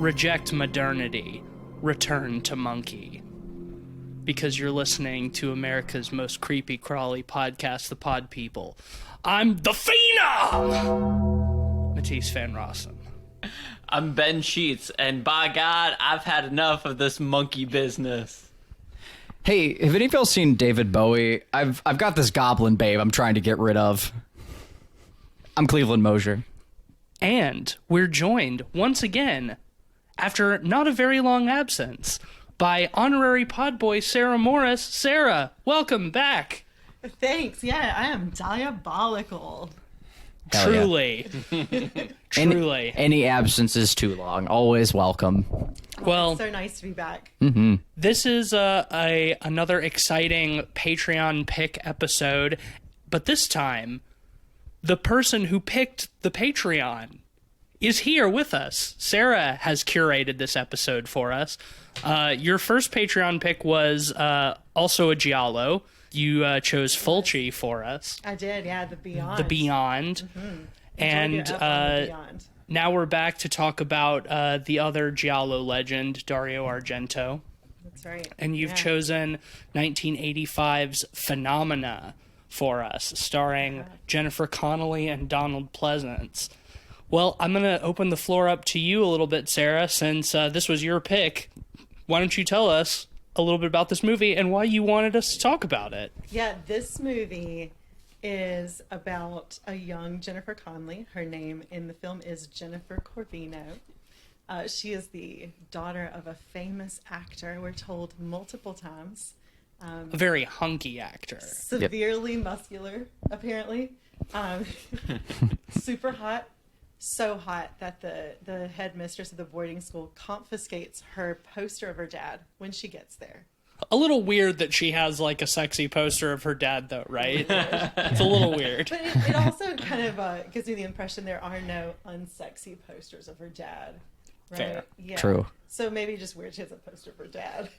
reject modernity, return to monkey. Because you're listening to America's most creepy crawly podcast, The Pod People. I'm the Phenom! Matisse Van Rossum. I'm Ben Sheets, and by God, I've had enough of this monkey business. Hey, have any of y'all seen David Bowie? I've got this goblin babe I'm trying to get rid of. I'm Cleveland Mosier. And we're joined once again, after not a very long absence, by honorary podboy Sarah Morris. Sarah, welcome back. Thanks. Yeah, I am diabolical. Hell Truly. Truly. Any absence is too long. Always welcome. Well, So nice to be back. this is another exciting Patreon pick episode, but this time, the person who picked the Patreon is here with us. Sarah has curated this episode for us. Your first Patreon pick was also a Giallo. You chose Fulci for us. I did, yeah, The Beyond. The Beyond. And Enjoyed your F on The Beyond. now we're back to talk about the other Giallo legend, Dario Argento. That's right. And you've Yeah. chosen 1985's Phenomena for us, starring Jennifer Connelly and Donald Pleasance. Well, I'm going to open the floor up to you a little bit, Sarah, since this was your pick. Why don't you tell us a little bit about this movie and why you wanted us to talk about it? Yeah, this movie is about a young Jennifer Connelly. Her name in the film is Jennifer Corvino. She is the daughter of a famous actor, we're told multiple times. A very hunky actor. Severely muscular, apparently. Super hot. So hot that the headmistress of the boarding school confiscates her poster of her dad when she gets there. A little weird that she has like a sexy poster of her dad, though, right? It's a little weird. But it also kind of gives me the impression there are no unsexy posters of her dad. Right? Fair. Yeah. True. So maybe just weird she has a poster of her dad.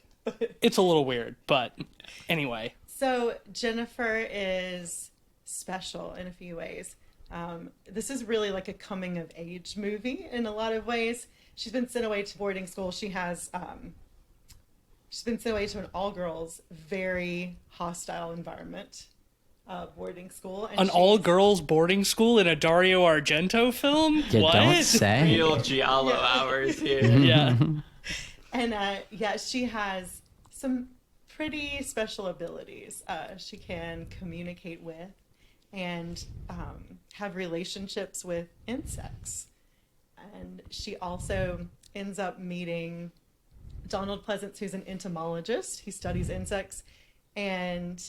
It's a little weird, but anyway. So Jennifer is special in a few ways. This is really like a coming of age movie in a lot of ways. She's been sent away to boarding school. She's been sent away to an all-girls, very hostile environment, boarding school. And An all-girls boarding school in a Dario Argento film? You What? don't say. Real Giallo hours here. Yeah. And yeah, she has some pretty special abilities. She can communicate with and have relationships with insects. And she also ends up meeting Donald Pleasance, who's an entomologist. He studies insects, and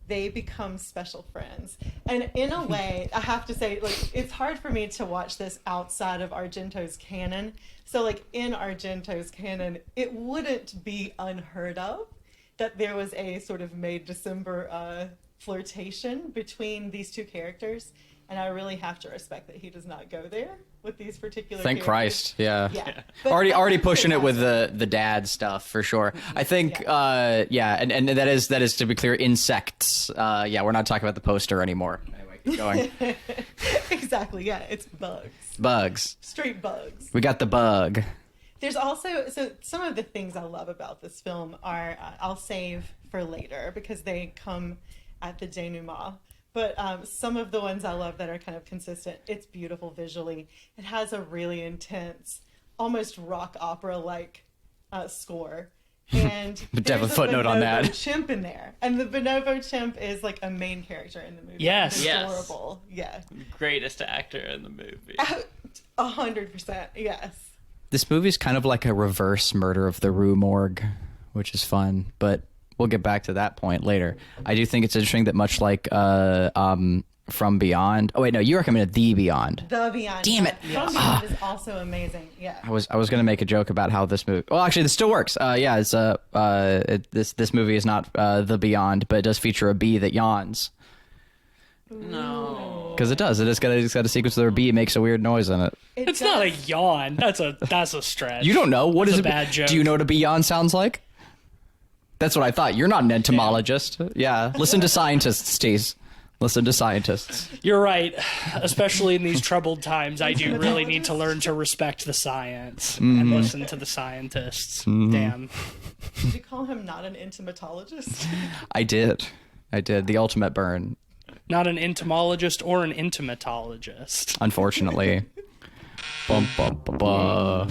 they become special friends. And in a way, I have to say, like, it's hard for me to watch this outside of Argento's canon. So, like, in Argento's canon, it wouldn't be unheard of that there was a sort of May December flirtation between these two characters. And I really have to respect that he does not go there with these particular Thank characters. Christ. Yeah. Yeah. But Already I pushing it with also- the dad stuff for sure. I think and that is to be clear, insects. We're not talking about the poster anymore. Anyway, keep going. Exactly, yeah, it's bugs. Bugs. Straight bugs. We got the bug. There's also, so some of the things I love about this film are, I'll save for later because they come at the denouement. But some of the ones I love that are kind of consistent, it's beautiful visually. It has a really intense, almost rock opera-like score. And But have a there's footnote on that. Bonobo chimp in there. And the Bonobo chimp is like a main character in the movie. Yes. It's Yes. adorable. Yeah. Greatest actor in the movie. 100%, yes. This movie's kind of like a reverse Murder of the Rue Morgue, which is fun, but we'll get back to that point later. I do think it's interesting that much like From Beyond. Oh wait, no, you recommended The Beyond. The Beyond. Damn it. From Beyond is also amazing. Yeah. I was going to make a joke about how this movie. Well, actually, this still works. It's this movie is not The Beyond, but it does feature a bee that yawns. No. Because it does. It's got a sequence where a bee makes a weird noise in it. It's not a yawn. That's a stretch. You don't know what That's is a bad joke. Do you know what a bee yawn sounds like? That's what I thought. You're not an entomologist. Yeah. Listen to scientists, Steez. Listen to scientists. You're right. Especially in these troubled times, I do really need to learn to respect the science and listen to the scientists. Damn. Did you call him not an entomologist? I did. The ultimate burn, Not an entomologist or an intimatologist. unfortunately. Bum, bum, bum, bum.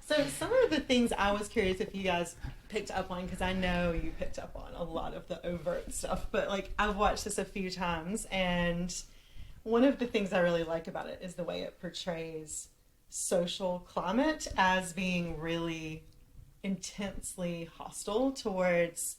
So some of the things I was curious if you guys picked up on, because I know you picked up on a lot of the overt stuff, but like I've watched this a few times, and one of the things I really like about it is the way it portrays social climate as being really intensely hostile towards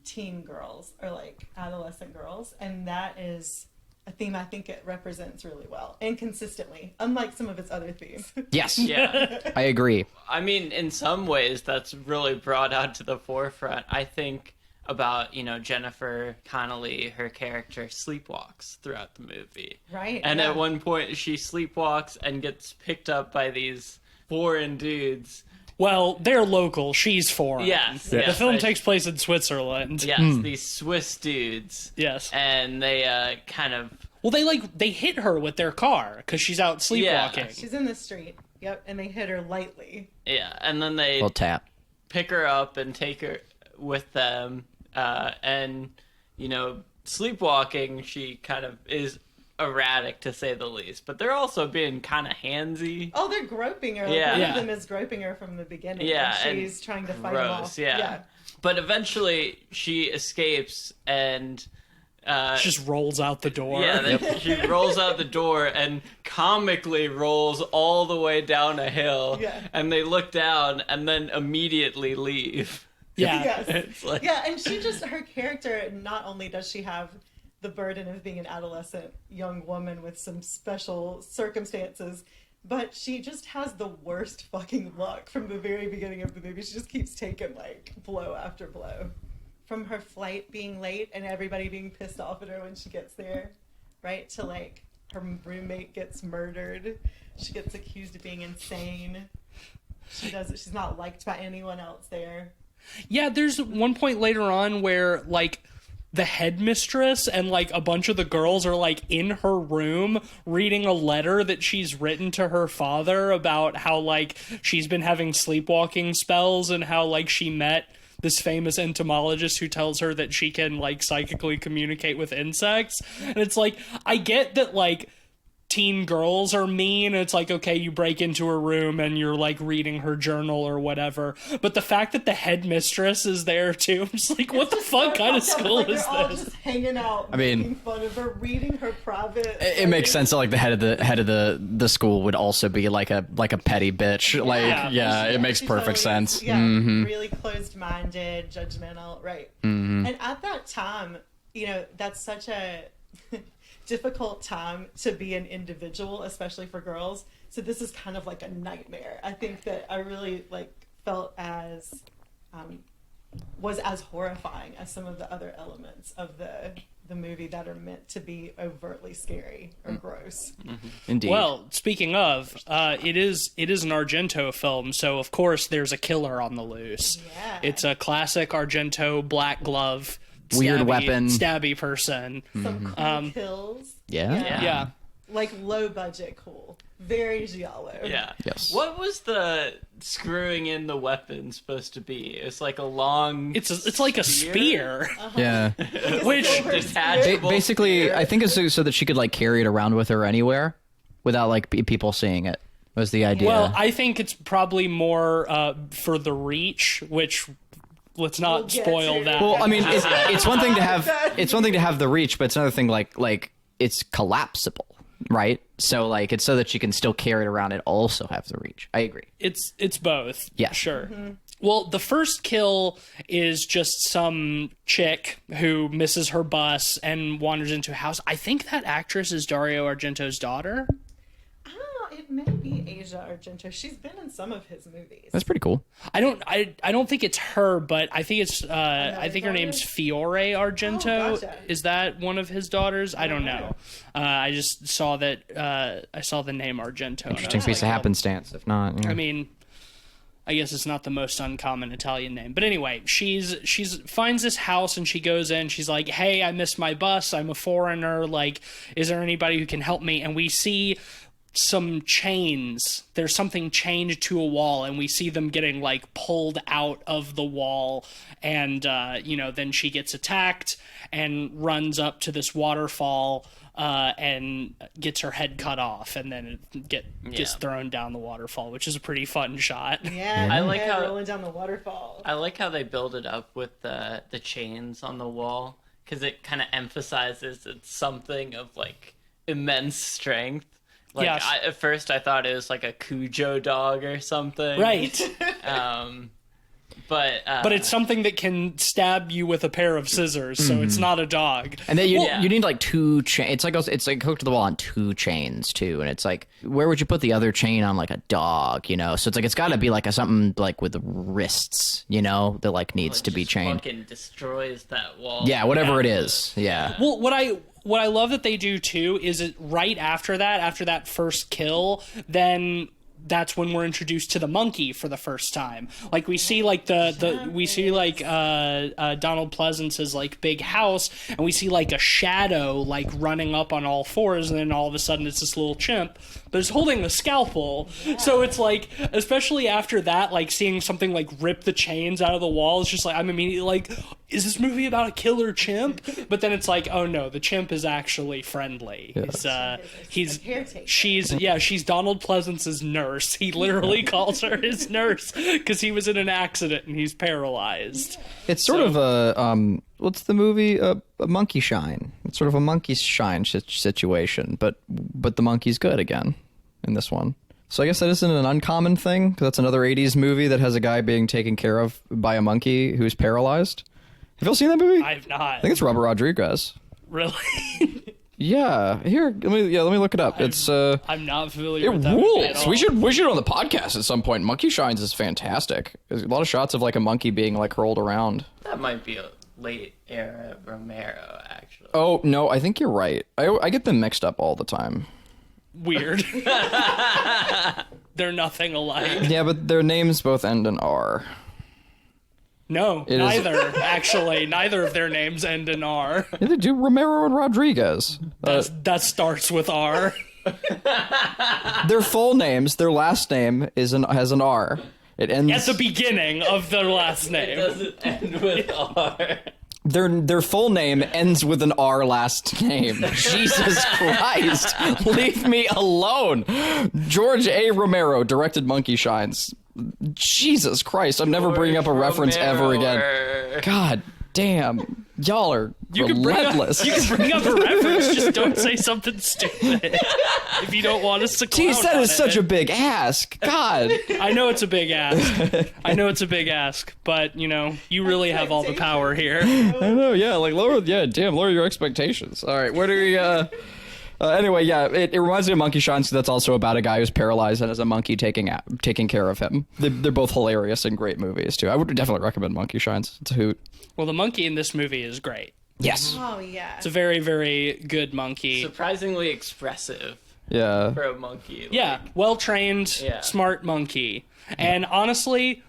teen girls or like adolescent girls, and that is a theme I think it represents really well and consistently, unlike some of its other themes. Yes, Yeah. I agree. I mean, in some ways, that's really brought out to the forefront. I think about, Jennifer Connelly, her character sleepwalks throughout the movie. Right. And yeah. at one point, she sleepwalks and gets picked up by these foreign dudes. Well, they're local. She's foreign. Yes, The yes, film I- takes place in Switzerland. Yes, these Swiss dudes. Yes. And they kind of... Well, they hit her with their car because she's out sleepwalking. She's in the street. Yep, and they hit her lightly. Yeah, and then they Little tap. pick her up and take her with them. And, sleepwalking, she kind of is erratic, to say the least. But they're also being kind of handsy. Oh, they're groping her. Like, Yeah. one Yeah. of them is groping her from the beginning. Yeah, and she's trying to fight him off. Gross, yeah. But eventually, she escapes and... Just rolls out the door. she rolls out the door and comically rolls all the way down a hill. Yeah. And they look down and then immediately leave. Yeah. Yes. It's like, Yeah, and her character, not only does she have the burden of being an adolescent young woman with some special circumstances, but she just has the worst fucking luck from the very beginning of the movie. She just keeps taking, like, blow after blow. From her flight being late and everybody being pissed off at her when she gets there, right? To, like, her roommate gets murdered. She gets accused of being insane. She's not liked by anyone else there. Yeah, there's one point later on where, like, the headmistress and, like, a bunch of the girls are, like, in her room reading a letter that she's written to her father about how, like, she's been having sleepwalking spells and how, like, she met this famous entomologist who tells her that she can, like, psychically communicate with insects. And it's like, I get that, like, teen girls are mean. It's like, okay, you break into her room and you're, like, reading her journal or whatever. But the fact that the headmistress is there, too, I'm just like, what the fuck kind of school Like, is they're all this? just hanging out, I mean, making fun of her, reading her private. It makes sense that like the head of the school would also be like a petty bitch. Like it makes She perfect totally is. sense. Yeah, Mhm. really closed-minded, judgmental, right? Mm-hmm. And at that time, that's such a difficult time to be an individual, especially for girls. So this is kind of like a nightmare. I think that I really felt as was as horrifying as some of the other elements of the movie that are meant to be overtly scary or gross. Indeed. Well, speaking of, it is an Argento film, so of course there's a killer on the loose. Yeah. It's a classic Argento black glove, Weird weapon. stabby person. Some cool kills. Yeah. Yeah. Like low budget cool. Very giallo. yeah. Yes. What was the screwing in the weapon supposed to be? It's like a long... It's like a spear. Yeah. Which detachable Basically, spear. I think it's so that she could like carry it around with her anywhere without like people seeing it. Was the idea? Well, I think it's probably more for the reach, which let's not We'll get spoil to. that. Well, I mean, it's one thing to have the reach, but it's another thing like it's collapsible, right? So like it's so that she can still carry it around and also have the reach. I agree. It's both. Yeah. Sure. Well, the first kill is just some chick who misses her bus and wanders into a house. I think that actress is Dario Argento's daughter. Oh, it may be Asia Argento. She's been in some of his movies. That's pretty cool. I don't think it's her, but I think it's I think her daughter? name's Fiore Argento. Oh, gotcha. Is that one of his daughters? I don't know. I just saw that I saw the name Argento. and I Interesting was piece like, of happenstance. If not, yeah. I mean, I guess it's not the most uncommon Italian name. But anyway, she's finds this house and she goes in. She's like, "Hey, I missed my bus. I'm a foreigner. Like, is there anybody who can help me?" And we see some chains. There's something chained to a wall, and we see them getting like pulled out of the wall. And then she gets attacked and runs up to this waterfall. And gets her head cut off, and then it gets thrown down the waterfall, which is a pretty fun shot. Yeah, I like how rolling down the waterfall. I like how they build it up with the chains on the wall, because it kind of emphasizes it's something of like immense strength. Like Yes. at first I thought it was like a Cujo dog or something, Right. But But it's something that can stab you with a pair of scissors, so it's not a dog. And then you Yeah. you need like two chains. It's like hooked to the wall on two chains too, and it's like where would you put the other chain on like a dog? You know, so it's like it's got to be like something like with wrists, you know, that like needs to be just chained. fucking destroys that wall. Yeah, whatever it is. Yeah. Well, what I love that they do too is it right after that first kill, then that's when we're introduced to the monkey for the first time. Like we see like Donald Pleasance's like big house, and we see like a shadow like running up on all fours, and then all of a sudden it's this little chimp, but it's holding a scalpel. Yeah. So it's like, especially after that, like seeing something like rip the chains out of the wall, it's just like I'm immediately like, is this movie about a killer chimp? But then it's like, oh no, the chimp is actually friendly. Yeah. She's Donald Pleasance's nurse. He literally calls her his nurse because he was in an accident and he's paralyzed. It's sort of a what's the movie? A Monkey Shine. It's sort of a Monkey Shine situation, but the monkey's good again in this one. So I guess that isn't an uncommon thing, because that's another 80s movie that has a guy being taken care of by a monkey who's paralyzed. Have you all seen that movie? I've not. I think it's Robert Rodriguez. Really? Yeah. Here, let me look it up. I'm not familiar with It that movie at rules. all. We should on the podcast at some point. Monkey Shines is fantastic. There's a lot of shots of like a monkey being like hurled around. That might be a late era Romero, actually. Oh no, I think you're right. I get them mixed up all the time. Weird. They're nothing alike. Yeah, but their names both end in R. No, It is- neither. Actually, neither of their names end in R. Yeah, they do. Romero and Rodriguez. That starts with R. Their full names, their last name has an R. It ends At the beginning of their last It name. doesn't end with R. Their full name ends with an R last name. Jesus Christ. Leave me alone. George A. Romero directed Monkey Shines. Jesus Christ. I'm never bringing up a reference ever again. God damn. Y'all are relentless. You can bring up a reference, just don't say something stupid. If you don't want us to clown Geez, that on is such it. a big ask. God. I know it's a big ask. But, you really have all the power here. I know, yeah, like lower your expectations. All right, where do we anyway, yeah, it reminds me of Monkey Shines, 'cause that's also about a guy who's paralyzed and has a monkey taking care of him. They're both hilarious and great movies too. I would definitely recommend Monkey Shines. It's a hoot. Well, the monkey in this movie is great. Yes. Oh yeah. It's a very, very good monkey. Surprisingly expressive Yeah. for a monkey. Yeah, well-trained, Yeah. smart monkey. And honestly,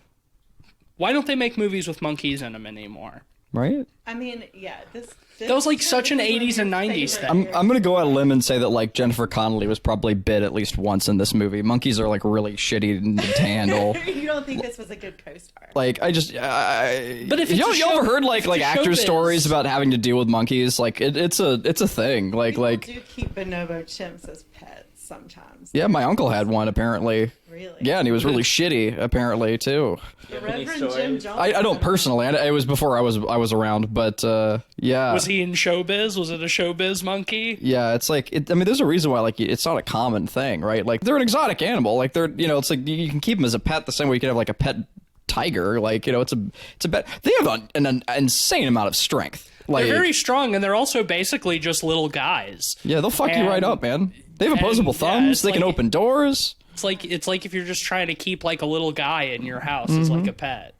why don't they make movies with monkeys in them anymore? Right? I mean, yeah. This That was like such an 80s and 90s thing. I'm gonna go out on a limb and say that like Jennifer Connelly was probably bit at least once in this movie. Monkeys are like really shitty to handle. You don't think this was a good co-star? Like I just, But if it's you a ever show- heard if like it's a actor showbiz- stories about having to deal with monkeys? Like it's a thing. People do keep bonobo chimps as pets sometimes. Yeah, my uncle had one apparently. Really? Yeah, and he was really shitty apparently too. You have any Reverend Jim stories? Johnson. I don't personally. It was before I was around, but yeah. Was he in showbiz? Was it a showbiz monkey? Yeah, it's like I mean, there's a reason why like it's not a common thing, right? Like they're an exotic animal. Like they're it's like you can keep them as a pet the same way you can have like a pet tiger. Like it's a pet. They have an insane amount of strength. Like They're very strong, and they're also basically just little guys. yeah, they'll fuck you and- right up, man. They have opposable yeah, thumbs. it's They can like- open doors. It's like if you're just trying to keep like a little guy in your house as like a pet.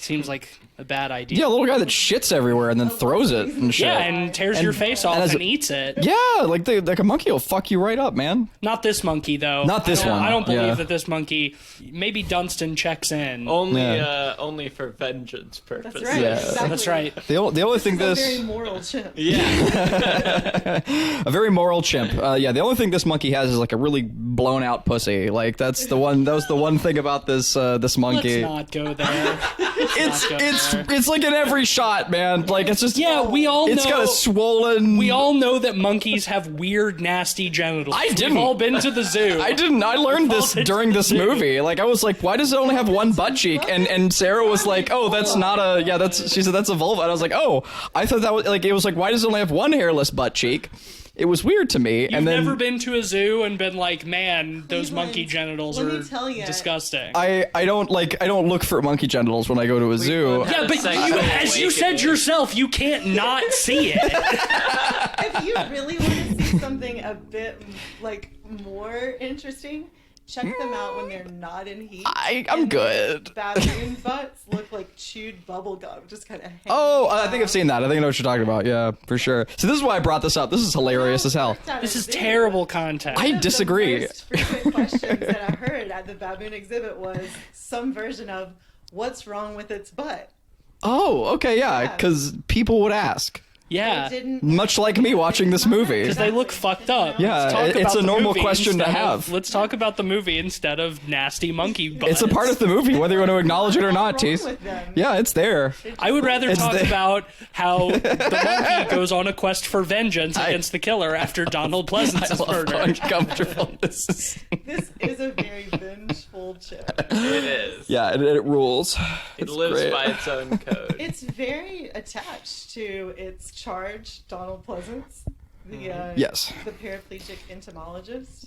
Seems like a bad idea. Yeah, a little guy that shits everywhere and then throws it and shit. Yeah, and tears your face off as and a- eats it. Yeah, like a monkey will fuck you right up, man. Not this monkey, though. Not this one, I don't believe yeah. that this monkey. Maybe Dunstan checks in. Only for vengeance purposes. That's right. Yeah. Exactly. That's right. The only thing It's a this very moral chimp. Yeah. a very moral chimp. Yeah, the only thing this monkey has is like a really blown out pussy. Like that's the one. That was the one thing about this this monkey. Let's not go there. It's like in every shot, man. Like it's just Yeah, we all It's know. got a swollen. We all know that monkeys have weird, nasty genitals. I didn't. We've all been to the zoo. I didn't. I learned this Well, during this it's- movie. Like I was like, why does it only have one butt cheek? And Sarah was like, oh, that's not a. Yeah, that's. She said that's a vulva. And I was like, oh, I thought that was like. It was like, why does it only have one hairless butt cheek? It was weird to me. You've and then never been to a zoo and been like, man, those Cleveland, monkey genitals let are me tell ya. disgusting. I don't look for monkey genitals when I go to a zoo. yeah, but Sexual as you said awakening. yourself, you can't not see it. If you really want to see something a bit like more interesting, check them out when they're not in heat. I'm And good. Baboon butts look like chewed bubble gum, just kind of. Oh, I think I've seen that. I think I know what you're talking about. Yeah, for sure. So this is why I brought this up. This is hilarious as hell. This is terrible content. I disagree. The most frequent questions that I heard at the baboon exhibit was some version of "What's wrong with its butt?" Oh, okay, yeah, Yeah. because people would ask. yeah. I didn't. Much like me watching this movie. Because they look fucked up. Yeah, Let's talk it's about a the normal movie question to instead of- have. Let's talk about the movie instead of nasty monkey butts. It's a part of the movie, whether you want to acknowledge it or not, What's wrong Tease. with them? Yeah, it's there. I would rather It's talk the- about how the monkey goes on a quest for vengeance against the killer after Donald Pleasance is I love how murdered. uncomfortable this is. This is a very vengeful chip. It is. Yeah, it rules. It It's lives great. by its own code. It's very attached to its charge, Donald Pleasance, the Yes. the paraplegic entomologist,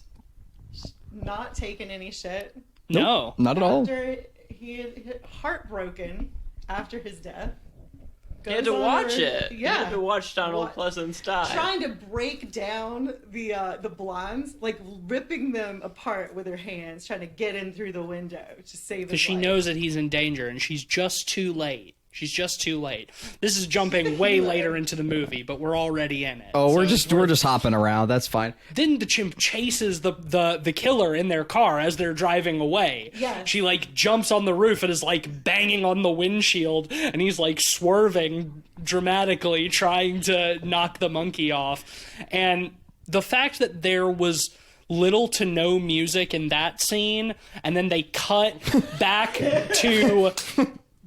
not taking any shit. No. Not at all. After he had heartbroken after his death. You had to goes on watch a- it. You Yeah. had to watch Donald Pleasance die. Trying to break down the blinds, like ripping them apart with her hands, trying to get in through the window to save his Because she life. knows that he's in danger and she's just too late. She's just too late. This is jumping way later into the movie, but we're already in it. Oh, we're So just hopping around. That's fine. Then the chimp chases the killer in their car as they're driving away. Yes. She like jumps on the roof and is like banging on the windshield, and he's like swerving dramatically, trying to knock the monkey off. And the fact that there was little to no music in that scene, and then they cut back to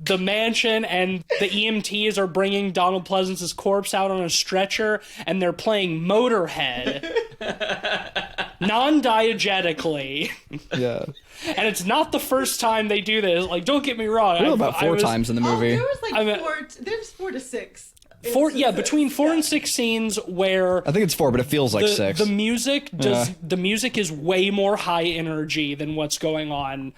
the mansion, and the EMTs are bringing Donald Pleasance's corpse out on a stretcher, and they're playing Motorhead non-diegetically. Yeah. And it's not the first time they do this. Like, don't get me wrong. Well, about four times in the Oh, movie. there was like I mean- there's 4 to 6. Between 4 and 6 scenes where I think it's 4, but it feels like 6. the music the music is way more high energy than what's going on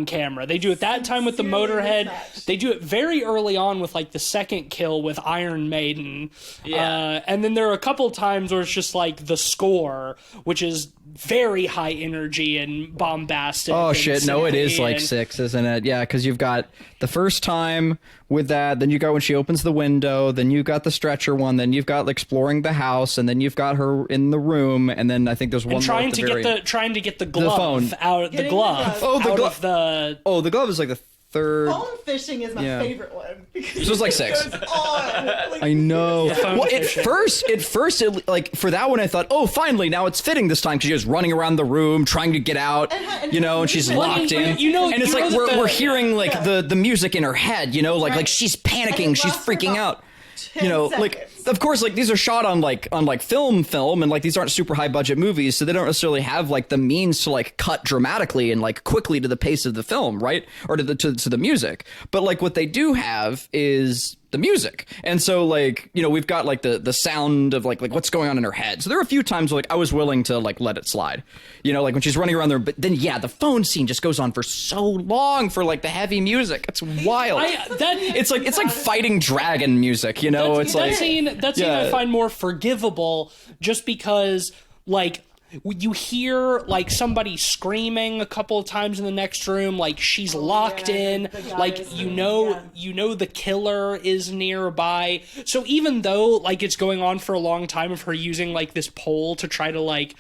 camera. They do it that time with the Sincerely Motorhead. mismatched. They do it very early on with like the second kill with Iron Maiden. Yeah. And then there are a couple times where it's just like the score, which is very high energy and bombastic. Oh and shit! No, it is silly like and- 6, isn't it? Yeah, because you've got the first time with that, then you got when she opens the window, then you've got the stretcher one, then you've got exploring the house, and then you've got her in the room, and then I think there's one And more trying at to the very get the trying to get the glove phone. out the Getting the glove glove. Oh, the out glove. of the Oh, the glove is like the third. Phone fishing is my Yeah. favorite one. Because So it's like 6. it goes on. Like, I know. phone Well, fishing. at first, it, like for that one, I thought, oh, finally, now it's fitting this time because she was running around the room trying to get out, And you know, and she's Well, locked you- in. you know- and it's you know like that the- we're hearing like Yeah. the music in her head, you know, like Right. she's And panicking, it she's lasts for freaking about out. 10 You know, seconds. like of course, like these are shot on like film, and like these aren't super high budget movies, so they don't necessarily have like the means to like cut dramatically and like quickly to the pace of the film, right? Or to the music. But like what they do have is the music, and so like you know we've got like the sound of like what's going on in her head. So there are a few times where, like I was willing to like let it slide, you know, like when she's running around there. But then yeah, the phone scene just goes on for so long for like the heavy music. It's wild. It's like fighting dragon music, you know. It's that like scene Yeah. I find more forgivable just because like you hear like somebody screaming a couple of times in the next room, like she's locked in, the guy like is you there, know yeah. you know the killer is nearby. So even though like it's going on for a long time of her using like this pole to try to like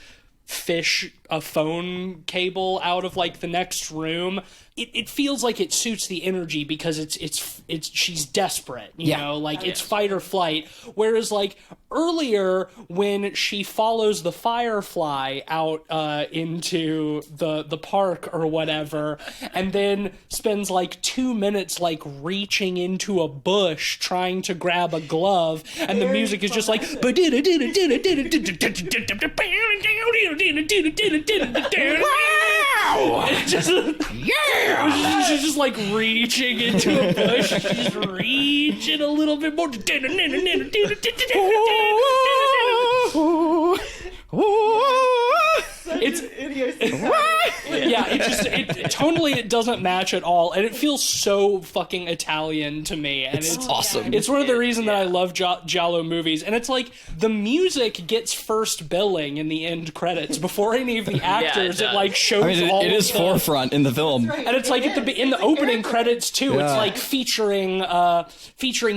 fish a phone cable out of like the next room, it feels like it suits the energy because it's she's desperate, you know, like it's fight or flight. Whereas like earlier when she follows the firefly out into the park or whatever, and then spends like 2 minutes like reaching into a bush trying to grab a glove, and the Very music is just like it's just she's just like reaching into a bush. She's reaching a little bit more. It's tonally it doesn't match at all, and it feels so fucking Italian to me, and it's awesome. It's one of the reasons that I love Giallo movies, and it's like the music gets first billing in the end credits before any of the actors. it It like shows I mean, all it is of the, forefront in the film. and it's like in the opening credits too. It's Yeah. like featuring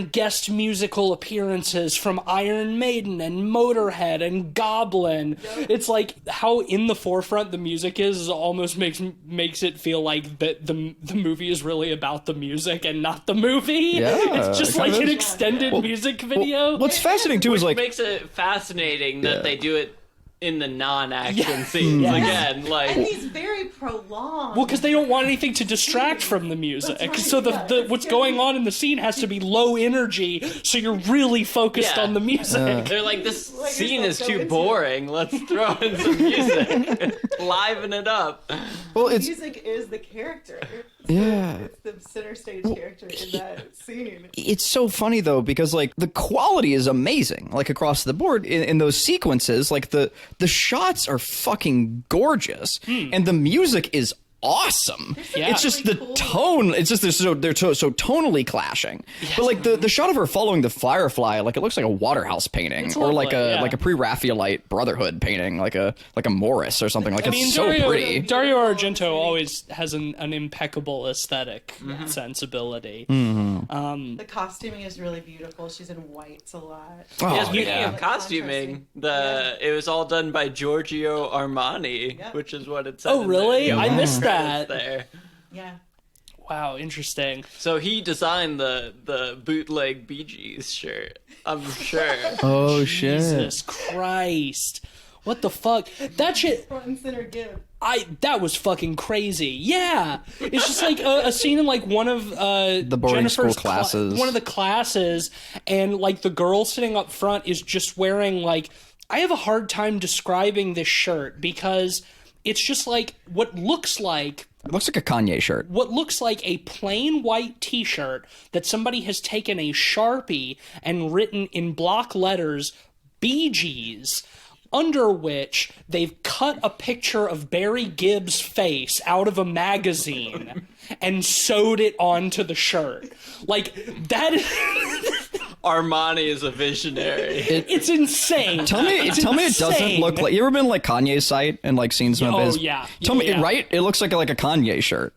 guest musical appearances from Iron Maiden and Motorhead and Goblin. It's like how in the forefront the music is almost makes it feel like that the movie is really about the music and not the movie. Yeah, It's just it kind like of an is. extended music video. What's fascinating too is like Makes it fascinating that they do it in the non-action Yes. scenes Yes. again. Like, And he's very prolonged. Well, because they don't want anything to distract from the music. That's right, So yeah. the what's going on in the scene has to be low energy, so you're really focused Yeah. on the music. they're like, this Let scene yourself is go too into boring. Let's throw in some music, liven it up. well, The it's music is the character. Yeah. It's the center stage character in that scene. it's so funny though because like the quality is amazing like across the board in those sequences. Like the shots are fucking gorgeous and the music is awesome. Yeah. It's just really the cool. tone. It's just they're so tonally clashing. But like the shot of her following the firefly, like it looks like a Waterhouse painting It's or lovely, like a yeah. like a pre-Raphaelite Brotherhood painting, like a Morris or something. Like I mean, it's so pretty. Dario Argento always has an impeccable aesthetic sensibility. The costuming is really beautiful. She's in whites a lot. Oh, Yeah, speaking yeah. of costuming, it was all done by Giorgio Armani, Yeah. which is what it said. Oh, in really? the I missed credits that. there. Yeah. Wow, interesting. So he designed the bootleg Bee Gees shirt. I'm sure. Oh shit. Jesus Christ. What the fuck? That shit, Front and center give. that was fucking crazy. Yeah. It's just like a scene in like one of The boarding Jennifer's school classes. one of the classes, and like the girl sitting up front is just wearing like, I have a hard time describing this shirt because it's just like what looks like It looks like a Kanye shirt. a plain white t-shirt that somebody has taken a Sharpie and written in block letters Bee Gees, under which they've cut a picture of Barry Gibb's face out of a magazine and sewed it onto the shirt. Like, that is... Armani is a visionary. It's insane. Tell me it doesn't look like. You ever been like Kanye's site and like seen some of Oh, his? yeah. Tell me, Yeah. right? It looks like a Kanye shirt.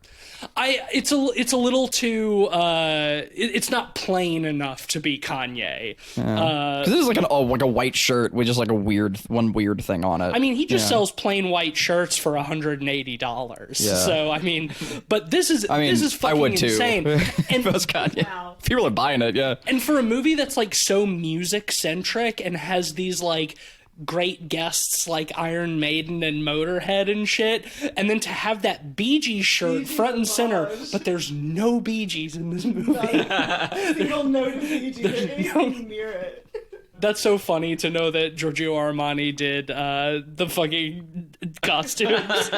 It's a little too it's not plain enough to be Kanye. Because this is like like a white shirt with just like one weird thing on it. I mean, he just sells plain white shirts for $180. Yeah. So I mean, but this is I fucking would too. insane. If it was Kanye. Wow. People are buying it. Yeah. And for a movie that's like so music centric and has these like great guests like Iron Maiden and Motorhead and shit, and then to have that Bee Gees shirt Bee Gees front and center, homage. but there's no Bee Gees in this movie. Single note of BG or anything near it. That's so funny to know that Giorgio Armani did the fucking costumes.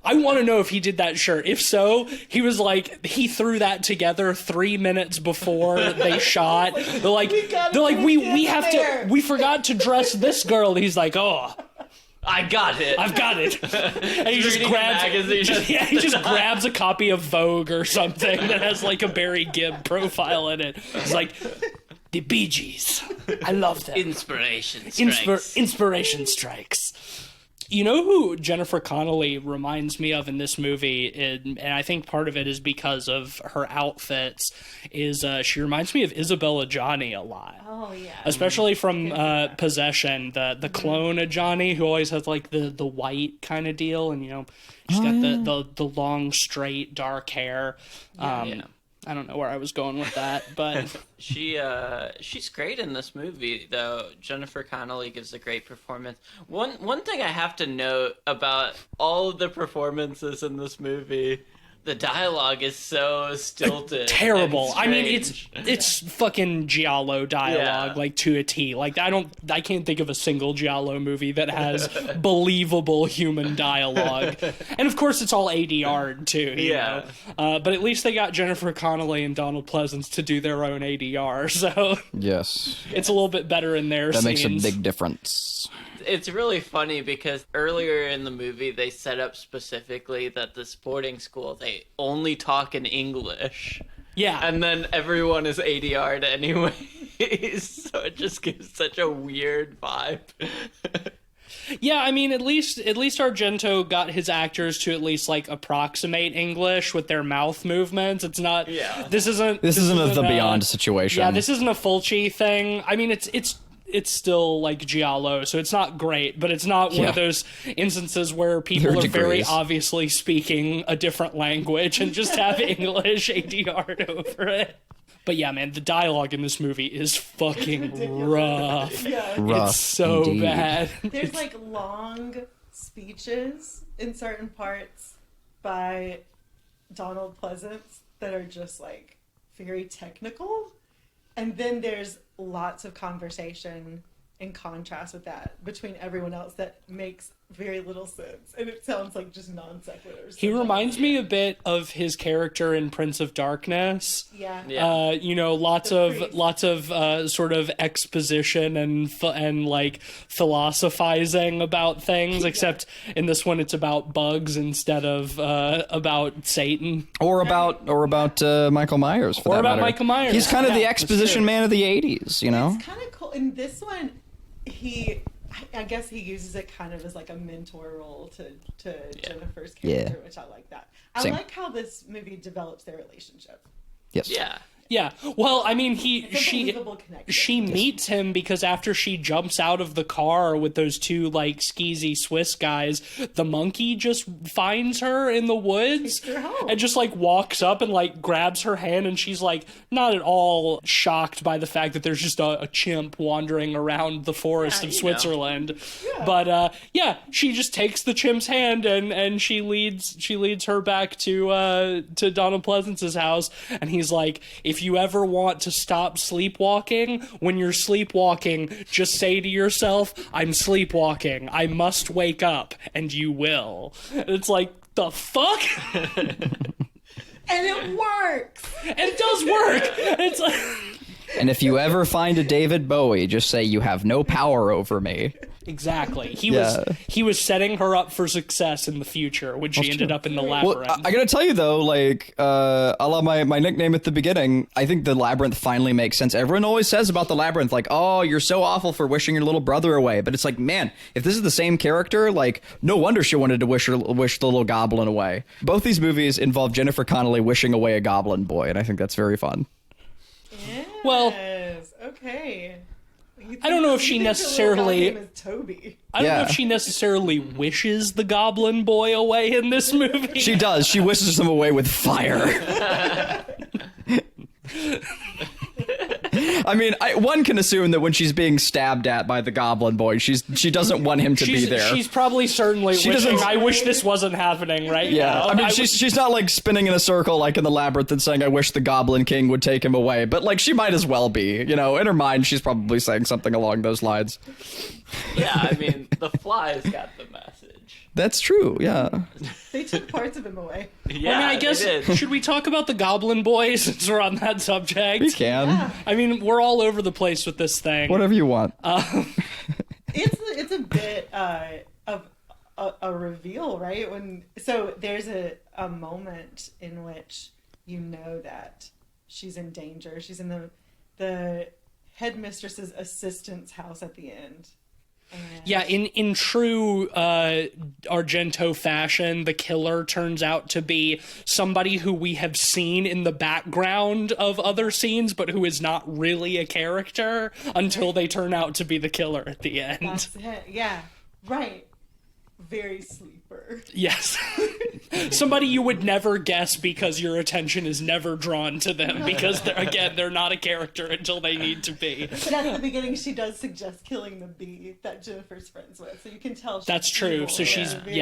I want to know if he did that shirt. If so, he was like, he threw that together 3 minutes before they shot. They're like, we forgot to dress this girl. And he's like, oh, I got it. I've got it. And he just Reading a grabs, magazine. he just grabs a copy of Vogue or something that has like a Barry Gibb profile in it. He's like, the Bee Gees. I love them. Inspiration strikes. Inspiration strikes. You know who Jennifer Connelly reminds me of in this movie, and I think part of it is because of her outfits, is she reminds me of Isabella Johnny a lot. Oh yeah. Especially from Possession, the clone of Johnny, who always has like the white kind of deal, and she's got the long, straight, dark hair. Yeah. I don't know where I was going with that, but She's great in this movie, though. Jennifer Connelly gives a great performance. One thing I have to note about all of the performances in this movie, the dialogue is so stilted. terrible. and I mean, strange. it's fucking Giallo dialogue, Yeah. like to a T. Like I can't think of a single Giallo movie that has believable human dialogue. And of course, it's all ADR'd too. You Yeah. know? But at least they got Jennifer Connelly and Donald Pleasance to do their own ADR, so Yes. it's a little bit better in their That makes a scenes. big difference. It's really funny because earlier in the movie they set up specifically that the boarding school, they only talk in English. Yeah. And then everyone is ADR'd anyway. So it just gives such a weird vibe. Yeah, I mean, at least Argento got his actors to at least like approximate English with their mouth movements. It's not. Yeah. This isn't a The Beyond situation. Yeah, this isn't a Fulci thing. I mean, it's still like Giallo, so it's not great, but it's not one of those instances where people There are are very degrees. obviously speaking a different language and just have English ADR'd over it. But yeah, man, the dialogue in this movie is fucking rough. Rough, It's so indeed. bad. There's like long speeches in certain parts by Donald Pleasance that are just like very technical. And then there's lots of conversation in contrast with that between everyone else that makes very little sense. And it sounds like just non sequiturs. He reminds me a bit of his character in Prince of Darkness. Yeah. Yeah. Lots The of priest. sort of exposition and like philosophizing about things. Except in this one, it's about bugs instead of about Satan. Or about Michael Myers, for Or that about matter. Michael Myers. He's kind of Yeah, the that's exposition true. man of the 80s, you know? It's kind of cool. In this one, I guess he uses it kind of as like a mentor role to Jennifer's character, which I like that. I Same. like how this movie develops their relationship. Yes. Yeah. Yeah. Well, I mean, It's a believable connection. she meets him because after she jumps out of the car with those two like skeezy Swiss guys, the monkey just finds her in the woods Takes her home. and just like walks up and like grabs her hand, and she's like not at all shocked by the fact that there's just a chimp wandering around the forest of you know. Switzerland. But she just takes the chimp's hand and she leads her back to Donald Pleasance's house, and he's like, if you ever want to stop sleepwalking, when you're sleepwalking, just say to yourself, I'm sleepwalking. I must wake up, and you will. It's like, the fuck? And it works. And it does work. It's like, And if you ever find a David Bowie, just say you have no power over me. exactly. Yeah. He was setting her up for success in the future when she ended up in the Well, labyrinth. I gotta tell you though, like, a la my nickname at the beginning, I think the labyrinth finally makes sense. Everyone always says about the labyrinth, like, oh, you're so awful for wishing your little brother away. But it's like, man, if this is the same character, like, no wonder she wanted to wish the little goblin away. Both these movies involve Jennifer Connelly wishing away a goblin boy, and I think that's very fun. Well- Yes. Okay. I don't know if she you think the little necessarily- guy's name is Toby. I don't know Yeah. if she necessarily wishes the goblin boy away in this movie. She does. She wishes him away with fire. I mean, one can assume that when she's being stabbed at by the goblin boy, she doesn't want him to be there. She's probably certainly She wishing, doesn't- I wish this wasn't happening right Yeah, now. I mean, she's not like spinning in a circle like in the labyrinth and saying, "I wish the Goblin King would take him away." But like, she might as well be. You know, in her mind, she's probably saying something along those lines. Yeah, I mean, the flies got the message. That's true. Yeah. They took parts of him away. Yeah, I mean, I they guess, did. should we talk about the goblin boy since we're on that subject? You can. I mean, we're all over the place with this thing. Whatever you want. It's a bit of a reveal, right? So there's a moment in which you know that she's in danger. She's in the headmistress's assistant's house at the end. Yeah, in true Argento fashion, the killer turns out to be somebody who we have seen in the background of other scenes, but who is not really a character until they turn out to be the killer at the end. That's it. Yeah. Right. Very sleeper. Yes. Somebody you would never guess because your attention is never drawn to them because, they're not a character until they need to be. But at the beginning, she does suggest killing the bee that Jennifer's friends with, so you can tell. That's true. evil. So she's Very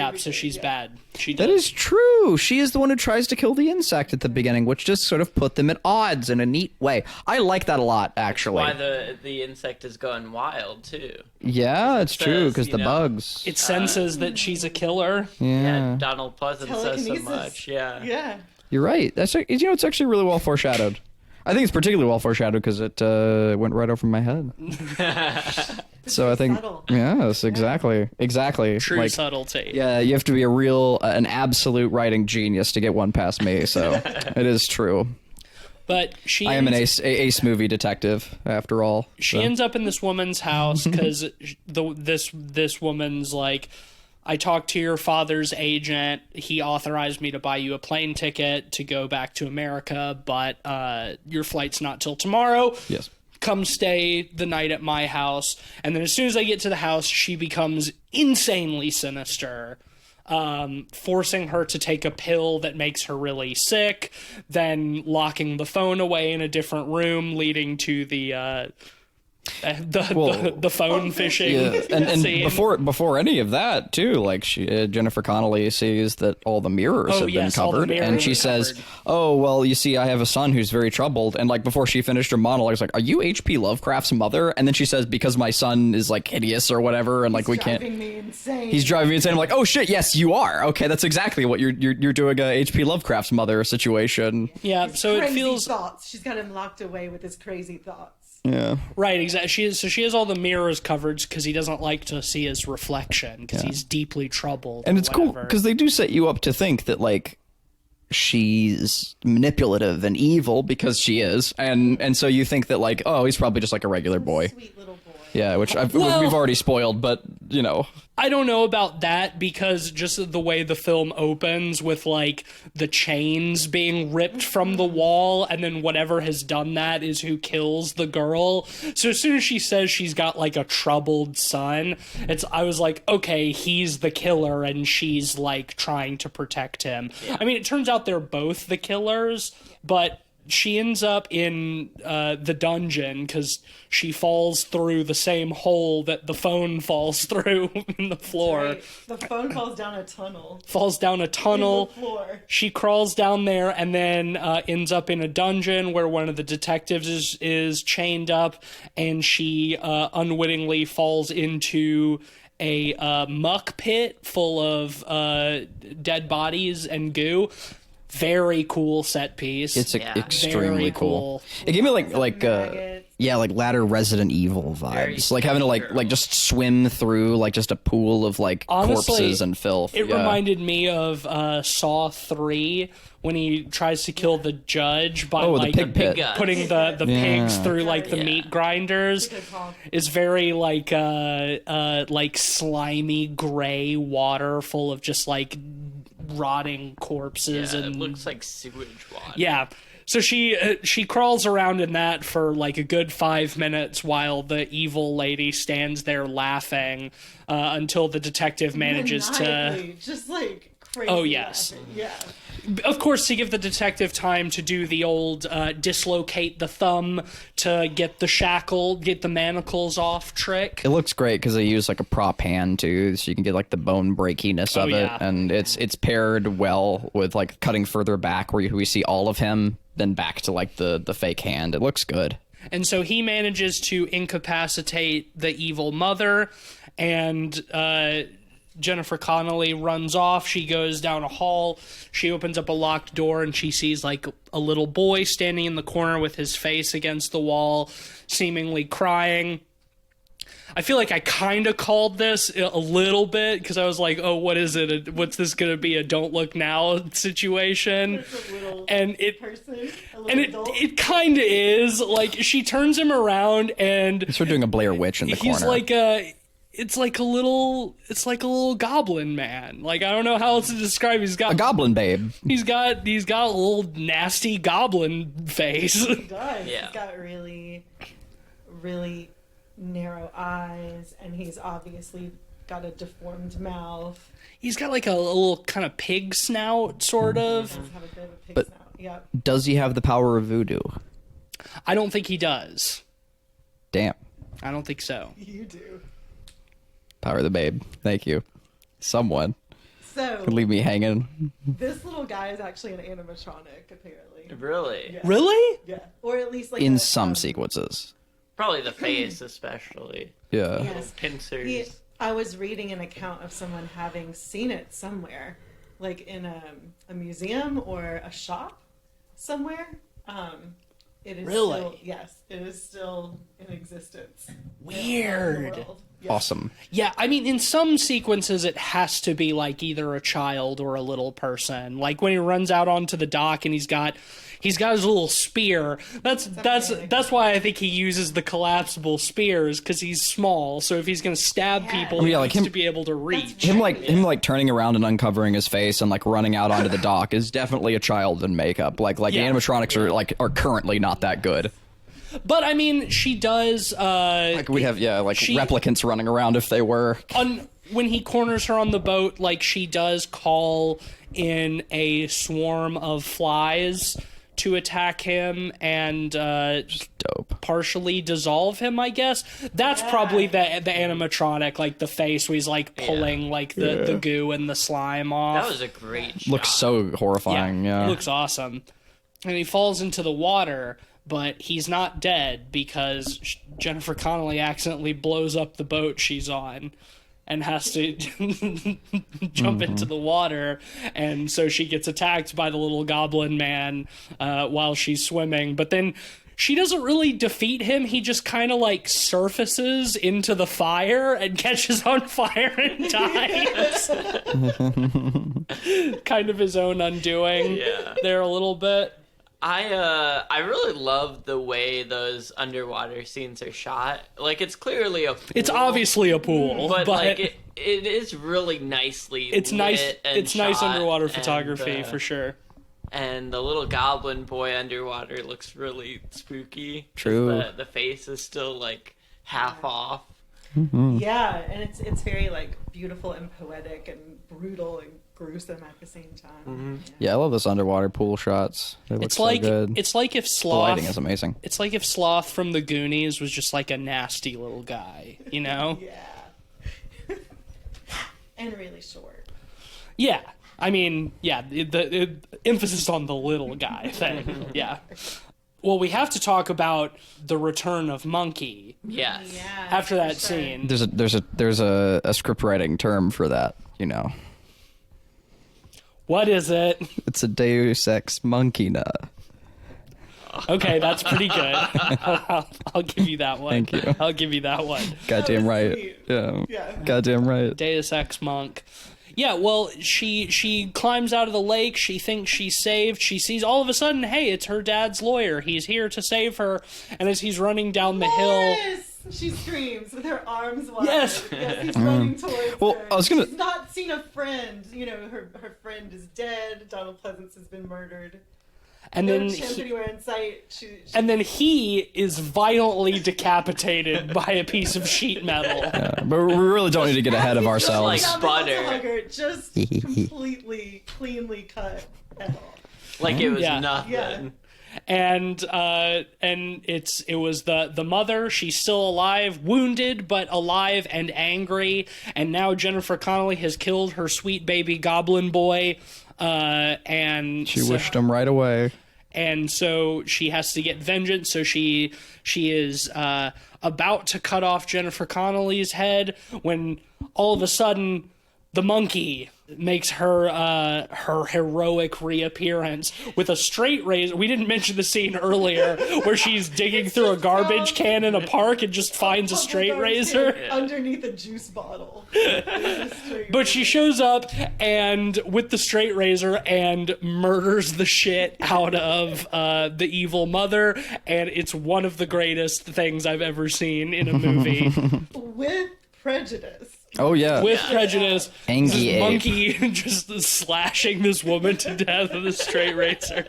bad. She That does. is true. She is the one who tries to kill the insect at the beginning, which just sort of put them at odds in a neat way. I like that a lot, actually. Why the insect is going wild too. Yeah, it's true, because you the know, bugs. It senses that she's a killer. Yeah, Donald Pleasant says so Telekinesis. much. Yeah. Yeah. You're right. It's actually really well foreshadowed. I think it's particularly well foreshadowed because it went right over my head. So I think, subtle. yes, exactly. True Like, subtlety. yeah, you have to be an absolute writing genius to get one past me. So it is true. But she I am an ace movie detective, after all. She ends up in this woman's house because this woman's like, I talked to your father's agent. He authorized me to buy you a plane ticket to go back to America, but your flight's not till tomorrow. Yes. Come stay the night at my house. And then as soon as I get to the house, she becomes insanely sinister. Forcing her to take a pill that makes her really sick, then locking the phone away in a different room, leading to the phone phishing. Yeah, and scene. before any of that too, like Jennifer Connelly sees that all the mirrors have yes, been all the covered, mirrors and she are says, covered. "Oh well, you see, I have a son who's very troubled." And like before she finished her monologue, it's like, "Are you H.P. Lovecraft's mother?" And then she says, "Because my son is like hideous or whatever, and like we can't." Driving me insane. He's driving me insane. I'm like, "Oh shit, yes, you are. Okay, that's exactly what you're doing a H.P. Lovecraft's mother situation." Yeah, so it crazy feels thoughts. She's got him locked away with his crazy thoughts. Yeah. right. Exactly. She has all the mirrors covered because he doesn't like to see his reflection because he's deeply troubled. And or it's cool whatever. because they do set you up to think that like she's manipulative and evil because she is, and so you think that like, oh, he's probably just like a regular boy. Sweet little boy. Yeah, which Well- we've already spoiled, but you know, I don't know about that because just the way the film opens with like the chains being ripped from the wall and then whatever has done that is who kills the girl. So as soon as she says she's got like a troubled son, I was like, okay, he's the killer and she's like trying to protect him. I mean, it turns out they're both the killers, but she ends up in the dungeon because she falls through the same hole that the phone falls through in the floor. Right. The phone falls down a tunnel. Falls down a tunnel. In the floor. She crawls down there and then ends up in a dungeon where one of the detectives is chained up, and she unwittingly falls into a muck pit full of dead bodies and goo. Very cool set piece. it's Yeah. extremely Very cool. cool. It gave me like maggots. yeah, like latter Resident Evil Very vibes, like having to like girl. just swim through like just a pool of like Honestly, corpses and filth. It Yeah. reminded me of Saw 3 when he tries to kill the judge by Oh, the like pig pit. guts. putting the pigs through like the Yeah. meat grinders. Good call. It's very like slimy gray water full of just like rotting corpses Yeah, and it looks like sewage water. yeah. So she crawls around in that for like a good 5 minutes while the evil lady stands there laughing until the detective manages to, Maniacally, just like crazy. Oh, yes. laughing. Yeah. of course, to give the detective time to do the old dislocate the thumb to get the manacles off trick. It looks great because they use like a prop hand too, so you can get like the bone breakiness of yeah. it, and it's paired well with like cutting further back where we see all of him, then back to like the fake hand. It looks good. And so he manages to incapacitate the evil mother, and Jennifer Connelly runs off. She goes down a hall. She opens up a locked door, and she sees like a little boy standing in the corner with his face against the wall, seemingly crying. I feel like I kind of called this a little bit because I was like, oh, what is it? What's this going to be, a Don't Look Now situation? It's a little And it person, a little and adult. it kind of is. Like, she turns him around and So we're doing a Blair Witch in the he's corner. like it's like a little goblin man. Like, I don't know how else to describe. A goblin babe. He's got a little nasty goblin face. He does. Yeah. He's got really, really narrow eyes, and he's obviously got a deformed mouth. He's got like a little kind of pig snout, sort of. He does have a bit of a pig But- snout. Yep. Does he have the power of voodoo? I don't think he does. Damn. I don't think so. You do. Power of the babe. Thank you. Someone So could leave me hanging. this little guy is actually an animatronic, apparently. Really? Yeah. Really? Yeah. Or at least like In a, some sequences. Probably the face, especially. Yeah. Yes. Pincers. I was reading an account of someone having seen it somewhere, like in a museum or a shop somewhere. It is Really? still, yes, it is still in existence. Weird. In the world. Yes. Awesome. Yeah, I mean, in some sequences, it has to be like either a child or a little person. Like when he runs out onto the dock and he's got his little spear. That's why I think he uses the collapsible spears, because he's small. So if he's gonna stab people, he yeah, like needs him- to be able to reach. Him like turning around and uncovering his face and like running out onto the dock is definitely a child in makeup. Like Yeah. the animatronics are currently not that good. But I mean, she does. Like we'd have She- replicants running around if they were. When he corners her on the boat, like she does call in a swarm of flies to attack him and Dope. partially dissolve him, I guess. That's probably the animatronic, like the face where he's like pulling like the goo and the slime off. That was a great shot. Looks so horrifying. Yeah. It looks awesome. And he falls into the water, but he's not dead because Jennifer Connelly accidentally blows up the boat she's on and has to jump into the water, and so she gets attacked by the little goblin man while she's swimming. But then she doesn't really defeat him. He just kind of like surfaces into the fire and catches on fire and dies. Kind of his own undoing there a little bit. I really love the way those underwater scenes are shot. Like, it's clearly a pool, It's obviously a pool, but like it is really nicely it's nice. lit and It's nice shot, underwater and, photography for sure. And the little goblin boy underwater looks really spooky. 'Cause True. The face is still like half off. Yeah, and it's very like beautiful and poetic and brutal and gruesome at the same time. Yeah, I love those underwater pool shots. They look It's so like good. it's like if The Sloth. lighting is amazing. It's like if Sloth from the Goonies was just like a nasty little guy, you know? Yeah. And really short. Yeah. I mean, yeah, the emphasis on the little guy thing. Yeah. Well, we have to talk about the return of Monkey Yes. Yeah. after that for sure. scene. There's a script writing term for that. You know, What is it? it's a Deus Ex Machina. Okay, that's pretty good. I'll give you that one. Thank you. I'll give you that one. Goddamn was right. sweet. Yeah. Yeah. Goddamn right. Deus Ex Monk. Yeah, well, she climbs out of the lake. She thinks she's saved. She sees all of a sudden, hey, it's her dad's lawyer. He's here to save her. And as he's running down the hill, Yes! She screams with her arms wide. Yes. Yes, he's running towards Well, her. I was gonna- She's not seen a friend. You know, her friend is dead. Donald Pleasance has been murdered. and No then chance he, anywhere in sight. She and then he is violently decapitated by a piece of sheet metal. But we really don't need to get ahead of like ourselves. butter. Just completely cleanly cut at all. Like it was Yeah. nothing. Yeah. And it was the mother. She's still alive, wounded but alive and angry. And now Jennifer Connelly has killed her sweet baby goblin boy. And She wished him right away. and so she has to get vengeance. So she is about to cut off Jennifer Connelly's head when all of a sudden the monkey makes her heroic reappearance with a straight razor. We didn't mention the scene earlier where she's digging through a garbage can in a park and just finds a straight razor. underneath a juice bottle. But she shows up and with the straight razor and murders the shit out of the evil mother, and it's one of the greatest things I've ever seen in a movie. With Prejudice. Oh yeah. With Prejudice, Angie this Ape. monkey just slashing this woman to death with a straight razor.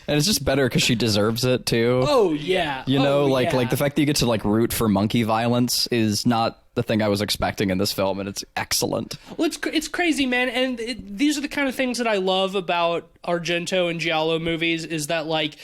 And it's just better because she deserves it too. Oh yeah, You know, Oh, like yeah. the fact that you get to like root for monkey violence is not the thing I was expecting in this film, and it's excellent. Well, it's crazy, man, and these are the kind of things that I love about Argento and Giallo movies. Is that like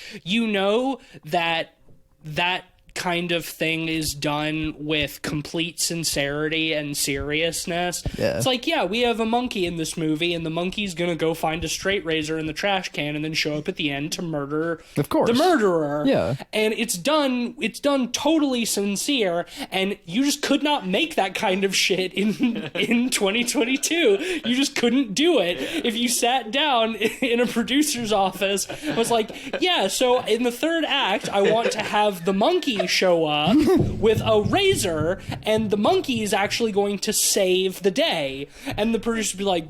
that kind of thing is done with complete sincerity and seriousness. Yeah. It's like, yeah, we have a monkey in this movie, and the monkey's gonna go find a straight razor in the trash can and then show up at the end to murder Of course. the murderer. Yeah. And it's done totally sincere, and you just could not make that kind of shit in 2022. You just couldn't do it. If you sat down in a producer's office and was like, yeah, so in the third act I want to have the monkey show up with a razor, and the monkey is actually going to save the day, and the producer would be like,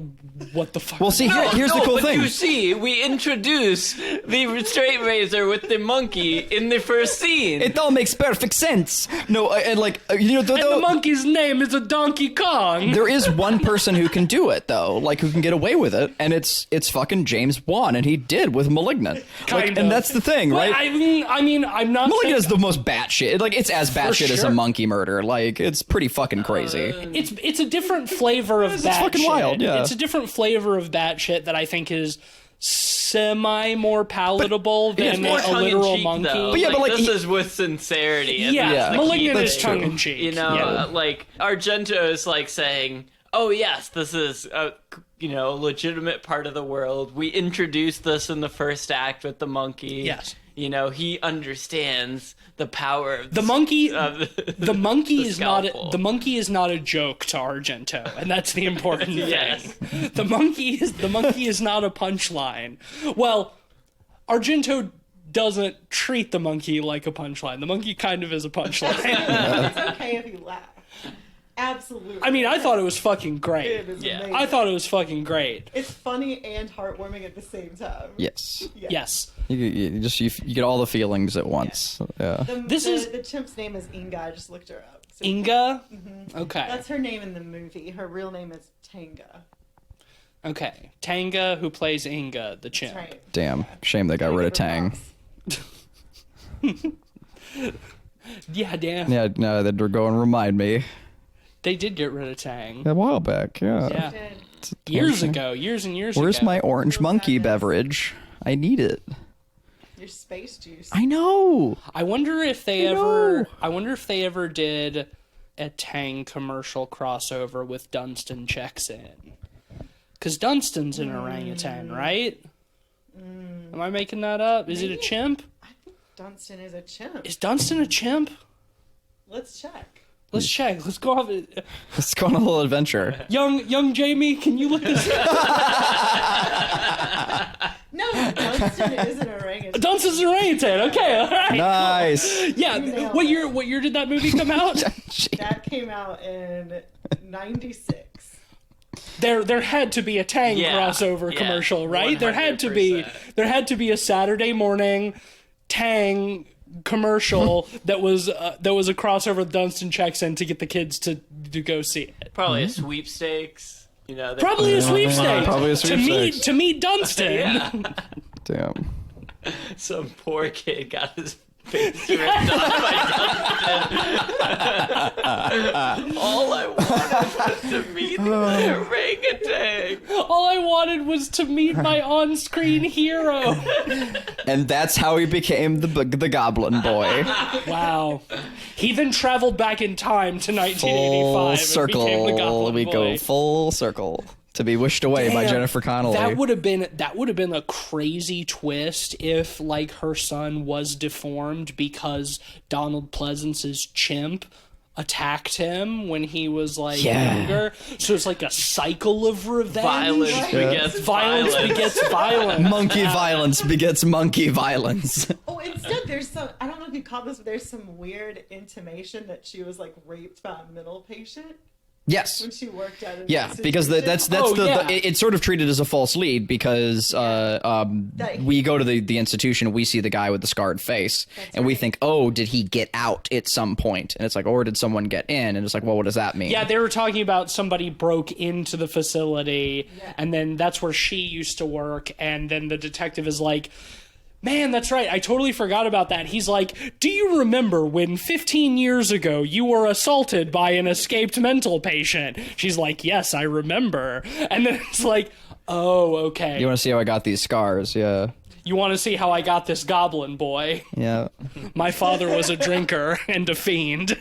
what the fuck? Well, see, here's the cool but thing. you see, we introduce the straight razor with the monkey in the first scene. It all makes perfect sense. No, and like you know, And the monkey's name is a Donkey Kong. there is one person who can do it though, like who can get away with it, and it's fucking James Wan, and he did with *Malignant*. Kind Like, of. and that's the thing, Well, right? I mean, I'm not *Malignant* saying- is the most batshit. Like it's as batshit as sure. a monkey murder. Like it's pretty fucking crazy. it's a different flavor of It's bat fucking shit. wild, yeah. It's a different flavor of bat shit that I think is semi more palatable It's than more a literal tongue-in-cheek, monkey. though. But yeah, but, like, this he- is with sincerity. And Yeah, that's the key *Malignant* thing. is tongue in cheek. You know, Yeah. like Argento is like saying, "Oh yes, this is a legitimate part of the world. We introduced this in the first act with the monkey. Yes. You know, he understands the power of The monkey, of the monkey the is not scalpel. the monkey is not a joke to Argento, and that's the important Yes. thing. The monkey is not a punchline. Well, Argento doesn't treat the monkey like a punchline. The monkey kind of is a punchline. It's okay if you laugh. Absolutely. I mean, I thought it was fucking great. It is Yeah. amazing. I thought it was fucking great. It's funny and heartwarming at the same time. Yes, Yeah. Yes. you get all the feelings at once. Yeah. The chimp's name is Inga. I just looked her up. So Inga? Okay. that's her name in the movie. Her real name is Tanga. Okay. Tanga, who plays Inga, the chimp. That's right. Damn, shame they got rid of Tang. Yeah, damn. Yeah, no, they're going. Remind me They did get rid of Tang. a while back. Yeah. Yeah. Did. Years ago. Years and years Where's ago. my orange monkey beverage? I need it. Your space juice. I know. I wonder if they I ever. know. I wonder if they ever did a Tang commercial crossover with Dunstan checks in, because Dunstan's an orangutan, right? Am I making that up? Is it a chimp? I think Dunstan is a chimp. Is Dunstan a chimp? Let's check. Let's check. Let's go off. Let's go on a little adventure. Young Jamie, can you look this up? No, Dunstan is an orangutan. Dunstan's an orangutan. Okay, all right. Nice. Yeah. nailed What it. year? What year did that movie come out? That came out in '96. There had to be a Tang Yeah, crossover yeah, commercial, right? There had to be 100%. a Saturday morning Tang commercial that was a crossover with Dunstan checks in to get the kids to go see it. Probably a sweepstakes. You know, Probably a sweepstakes. Probably a To meet sweepstakes. Dunstan. Yeah. Damn. Some poor kid got his face ripped off by Dunstan. All I wanted was to meet the orangutan. All I wanted was to meet my on-screen hero. And that's how he became the Goblin Boy. Wow. He then traveled back in time to 1985 Full and circle. became the Goblin We Boy. go full circle to be wished away by Damn, Jennifer Connelly. That would have been a crazy twist if like her son was deformed because Donald Pleasance's chimp attacked him when he was like Yeah. younger. So it's like a cycle of revenge. Violence begets Violence begets violence. Monkey violence begets monkey violence. Oh, instead, there's some. I don't know if you caught this, but there's some weird intimation that she was like raped by a mental patient. Yes. when she worked at an Yeah, because that's Oh, the, yeah. it's sort of treated as a false lead because we go to the institution and we see the guy with the scarred face and we right. think, oh, did he get out at some point? And it's like, or did someone get in? And it's like, well, what does that mean? Yeah, they were talking about somebody broke into the facility, Yeah. and then that's where she used to work, and then the detective is like, man, that's right, I totally forgot about that. He's like, do you remember when 15 years ago you were assaulted by an escaped mental patient? She's like, yes, I remember. And then it's like, oh, okay. You want to see how I got these scars? Yeah. You want to see how I got this goblin boy? Yeah. My father was a drinker and a fiend.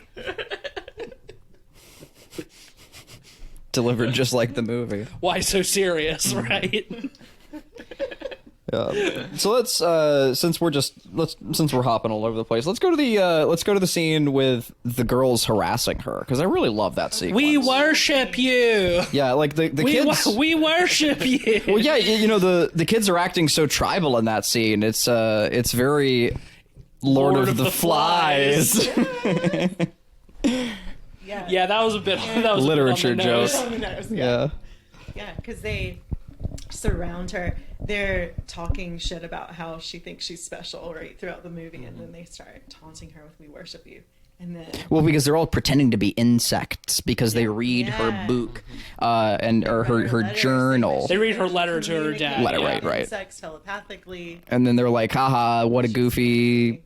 Delivered just like the movie. Why so serious, right? Yeah. So let's since we're hopping all over the place, let's go to the scene with the girls harassing her because I really love that sequence. We worship you. Yeah, like the kids. We worship you. Well, yeah, you know the kids are acting so tribal in that scene. It's very Lord of the Flies. Yeah. Yeah, that was a bit. That was Literature a bit on the nose. joke. On the nose, Yeah. Yeah, because they surround her. They're talking shit about how she thinks she's special right throughout the movie, and then they start taunting her with "We worship you," and then Well, because they're all pretending to be insects because they read her Yeah. book or her letters, journal. They read her letter to her communicate dad. Letter, with right. insects telepathically. And then they're like, haha, what a goofy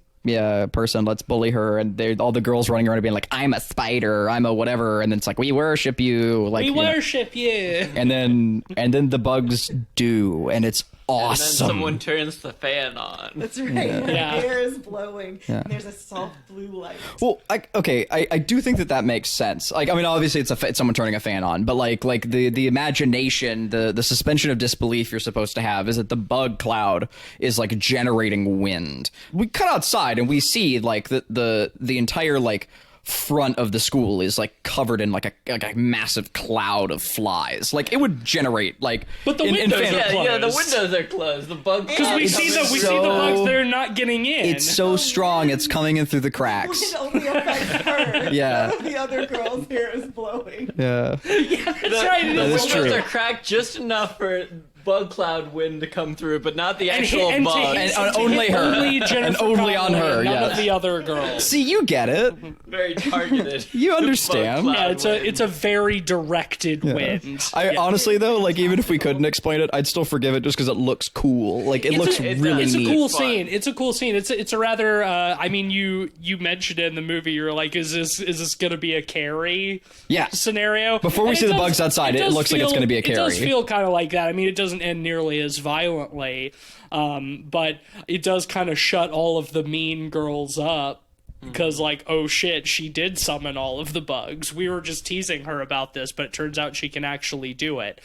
person, let's bully her. And they all the girls running around being like, I'm a spider, I'm a whatever. And then it's like, we worship you. Like, We you know. worship you. And then the bugs do, and it's And then awesome. someone turns the fan on. That's right. Yeah. The air is blowing, Yeah. and there's a soft blue light. Well, I do think that makes sense. Like, I mean, obviously it's someone turning a fan on, but like the imagination, the suspension of disbelief you're supposed to have is that the bug cloud is like generating wind. We cut outside and we see like the entire like front of the school is like covered in like a massive cloud of flies. Like it would generate like. But the in windows fan- are Yeah, the closed. windows are closed. The bugs. Because we It's see the so- bugs. They're not getting in. It's so strong. It's coming in through the cracks. It only affects her. Yeah. None of the other girls' hair is blowing. Yeah. That's right. The it That is. is windows true. are cracked just enough for bug cloud wind to come through, but not the And actual to bug. hit- And to only hit her. Only Jennifer And only on Connelly her, and None yes. of the other girls. See, you get it. Very targeted. You understand. Bug cloud Yeah, wind. it's a very directed wind. I Yeah. honestly though, like even if we couldn't explain it, I'd still forgive it just because it looks cool. Like it looks it really does. It's a neat. cool Fun. scene. It's a cool scene. It's a rather. I mean, you mentioned it in the movie. You're like, is this gonna be a Carrie Yeah. scenario? Before we And see it the does- bugs outside, it does looks like it's gonna be a It does Carrie. feel kind of like that. I mean, it doesn't end nearly as violently, but it does kind of shut all of the mean girls up. Because, like, oh shit, she did summon all of the bugs. We were just teasing her about this, but it turns out she can actually do it.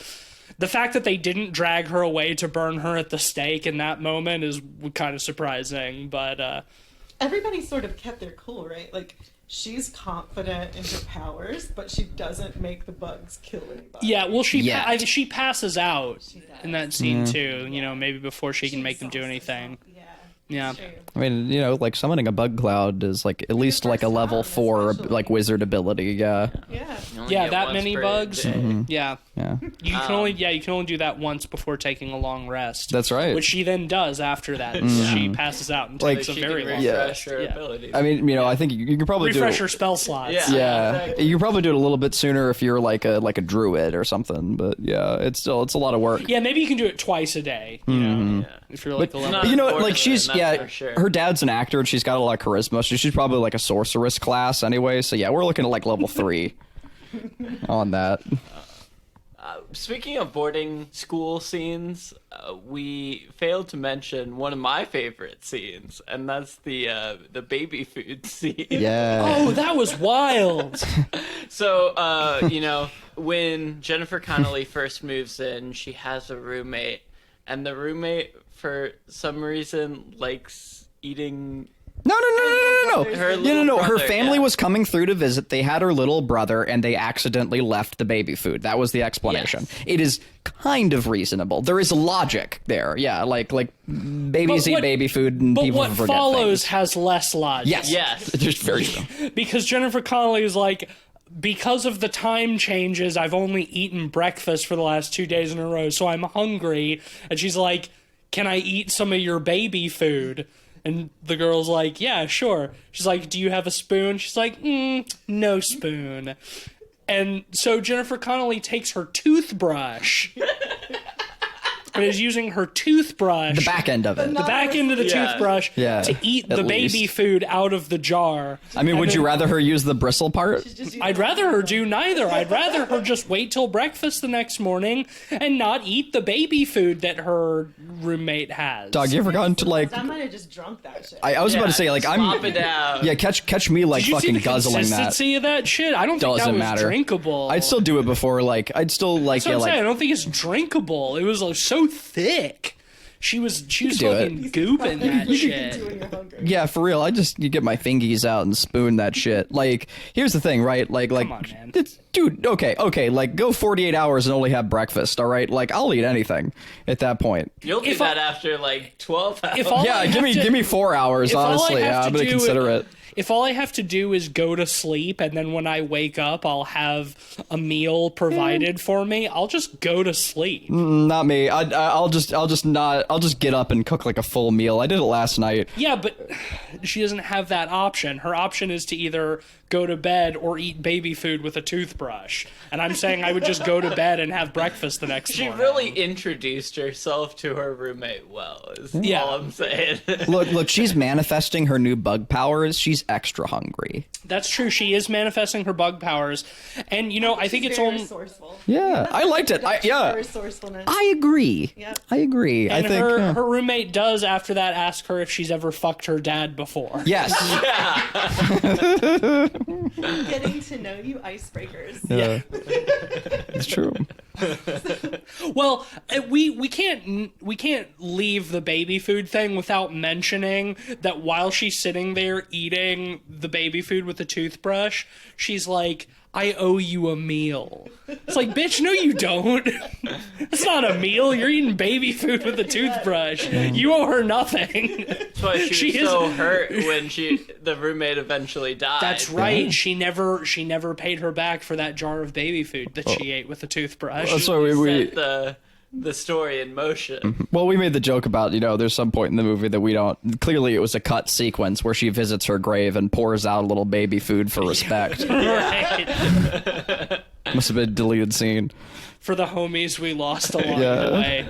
The fact that they didn't drag her away to burn her at the stake in that moment is kind of surprising, but Everybody sort of kept their cool, right? Like, she's confident in her powers, but she doesn't make the bugs kill anybody. yeah, well, Yeah. she passes out does. in that scene too, you know, maybe before she can make them do exhausts anything. herself. Yeah. Yeah. True. I mean, you know, like summoning a bug cloud is like at least like a first level time, 4 especially. like wizard ability. Yeah. Yeah. You only Yeah, get that once many per bugs? day. Yeah. Yeah. You can only do that once before taking a long rest. That's right. Which she then does after that. She passes out and Like, takes a She very can long refresh her Yeah. abilities. I mean, you know, I think you could probably refresh do her it. spell slots. Yeah. Yeah, Exactly. you could probably do it a little bit sooner if you're like a druid or something. But yeah, it's a lot of work. Yeah, maybe you can do it twice a day. You know, if you're like a level. not- But you know what? Like Unfortunately, she's that's for sure. her dad's an actor and she's got a lot of charisma. So she's probably like a sorceress class anyway. So yeah, we're looking at like level 3 on that. Speaking of boarding school scenes, we failed to mention one of my favorite scenes, and that's the baby food scene. Yeah. Oh, that was wild. So, you know, when Jennifer Connelly first moves in, she has a roommate, and the roommate, for some reason, likes eating. No. Her No. little Her brother, family yeah. was coming through to visit. They had her little brother, and they accidentally left the baby food. That was the explanation. Yes. It is kind of reasonable. There is logic there. Yeah, like babies But what- eat baby food, and But people what forget follows things. has less logic. Yes. Yes. Just very strong. Because Jennifer Connelly is like, because of the time changes, I've only eaten breakfast for the last 2 days in a row, so I'm hungry. And she's like, can I eat some of your baby food? And the girl's like, yeah, sure. She's like, do you have a spoon? She's like, no spoon. And so Jennifer Connelly takes her toothbrush and is using her toothbrush, The back end of it. the back end of the Yeah. toothbrush, Yeah, to eat at the baby least. food out of the jar. I mean, And would you then- rather her use the bristle part? I'd rather her do neither. I'd rather her just wait till breakfast the next morning and not eat the baby food that her roommate has. Dog, you ever gotten to like? I might have just drunk that shit. I was about to say like swap it out. Yeah, catch me like Did you see fucking the guzzling that. consistency of that shit? I don't think that Doesn't was matter. drinkable. I'd still do it before like I'd still like That's what yeah I'm saying. I like don't think it's drinkable. It was so thick. She was do it. fucking gooping that You shit. can do when you're hungry. yeah for real. You get my fingies out and spoon that shit. Like here's the thing, right? Like Come on, man. dude. Okay. Like go 48 hours and only have breakfast. All right. Like I'll eat anything at that point. You'll do If that I- after like 12 hours. If all I Yeah, have to- give me 4 hours. if all I Honestly, have yeah, to I'm gonna do- consider it. If all I have to do is go to sleep and then when I wake up I'll have a meal provided for me, I'll just go to sleep. Not me. I'll just get up and cook like a full meal. I did it last night. Yeah, but she doesn't have that option. Her option is to either go to bed or eat baby food with a toothbrush. And I'm saying I would just go to bed and have breakfast the next She morning. really introduced herself to her roommate well, is Yeah. all I'm saying. Look, she's manifesting her new bug powers. She's extra hungry. That's true. She is manifesting her bug powers. And, I think She's it's very only... resourceful. Yeah, I liked it. Her resourcefulness. I agree. Yep. I agree. And I think her roommate does, after that, ask her if she's ever fucked her dad before. yes. Getting to know you, icebreakers. Yeah. It's true. Well, we can't leave the baby food thing without mentioning that while she's sitting there eating the baby food with the toothbrush, she's like, I owe you a meal. It's like, bitch, no you don't. It's not a meal. You're eating baby food with a toothbrush. You owe her nothing. That's why she was so hurt when the roommate eventually died. That's right. She never paid her back for that jar of baby food that she ate with the toothbrush. That's why we Set the story in motion. well, we made the joke about, there's some point in the movie that we don't. Clearly, it was a cut sequence where she visits her grave and pours out a little baby food for respect. Right. Must have been a deleted scene. For the homies we lost along Yeah. the way.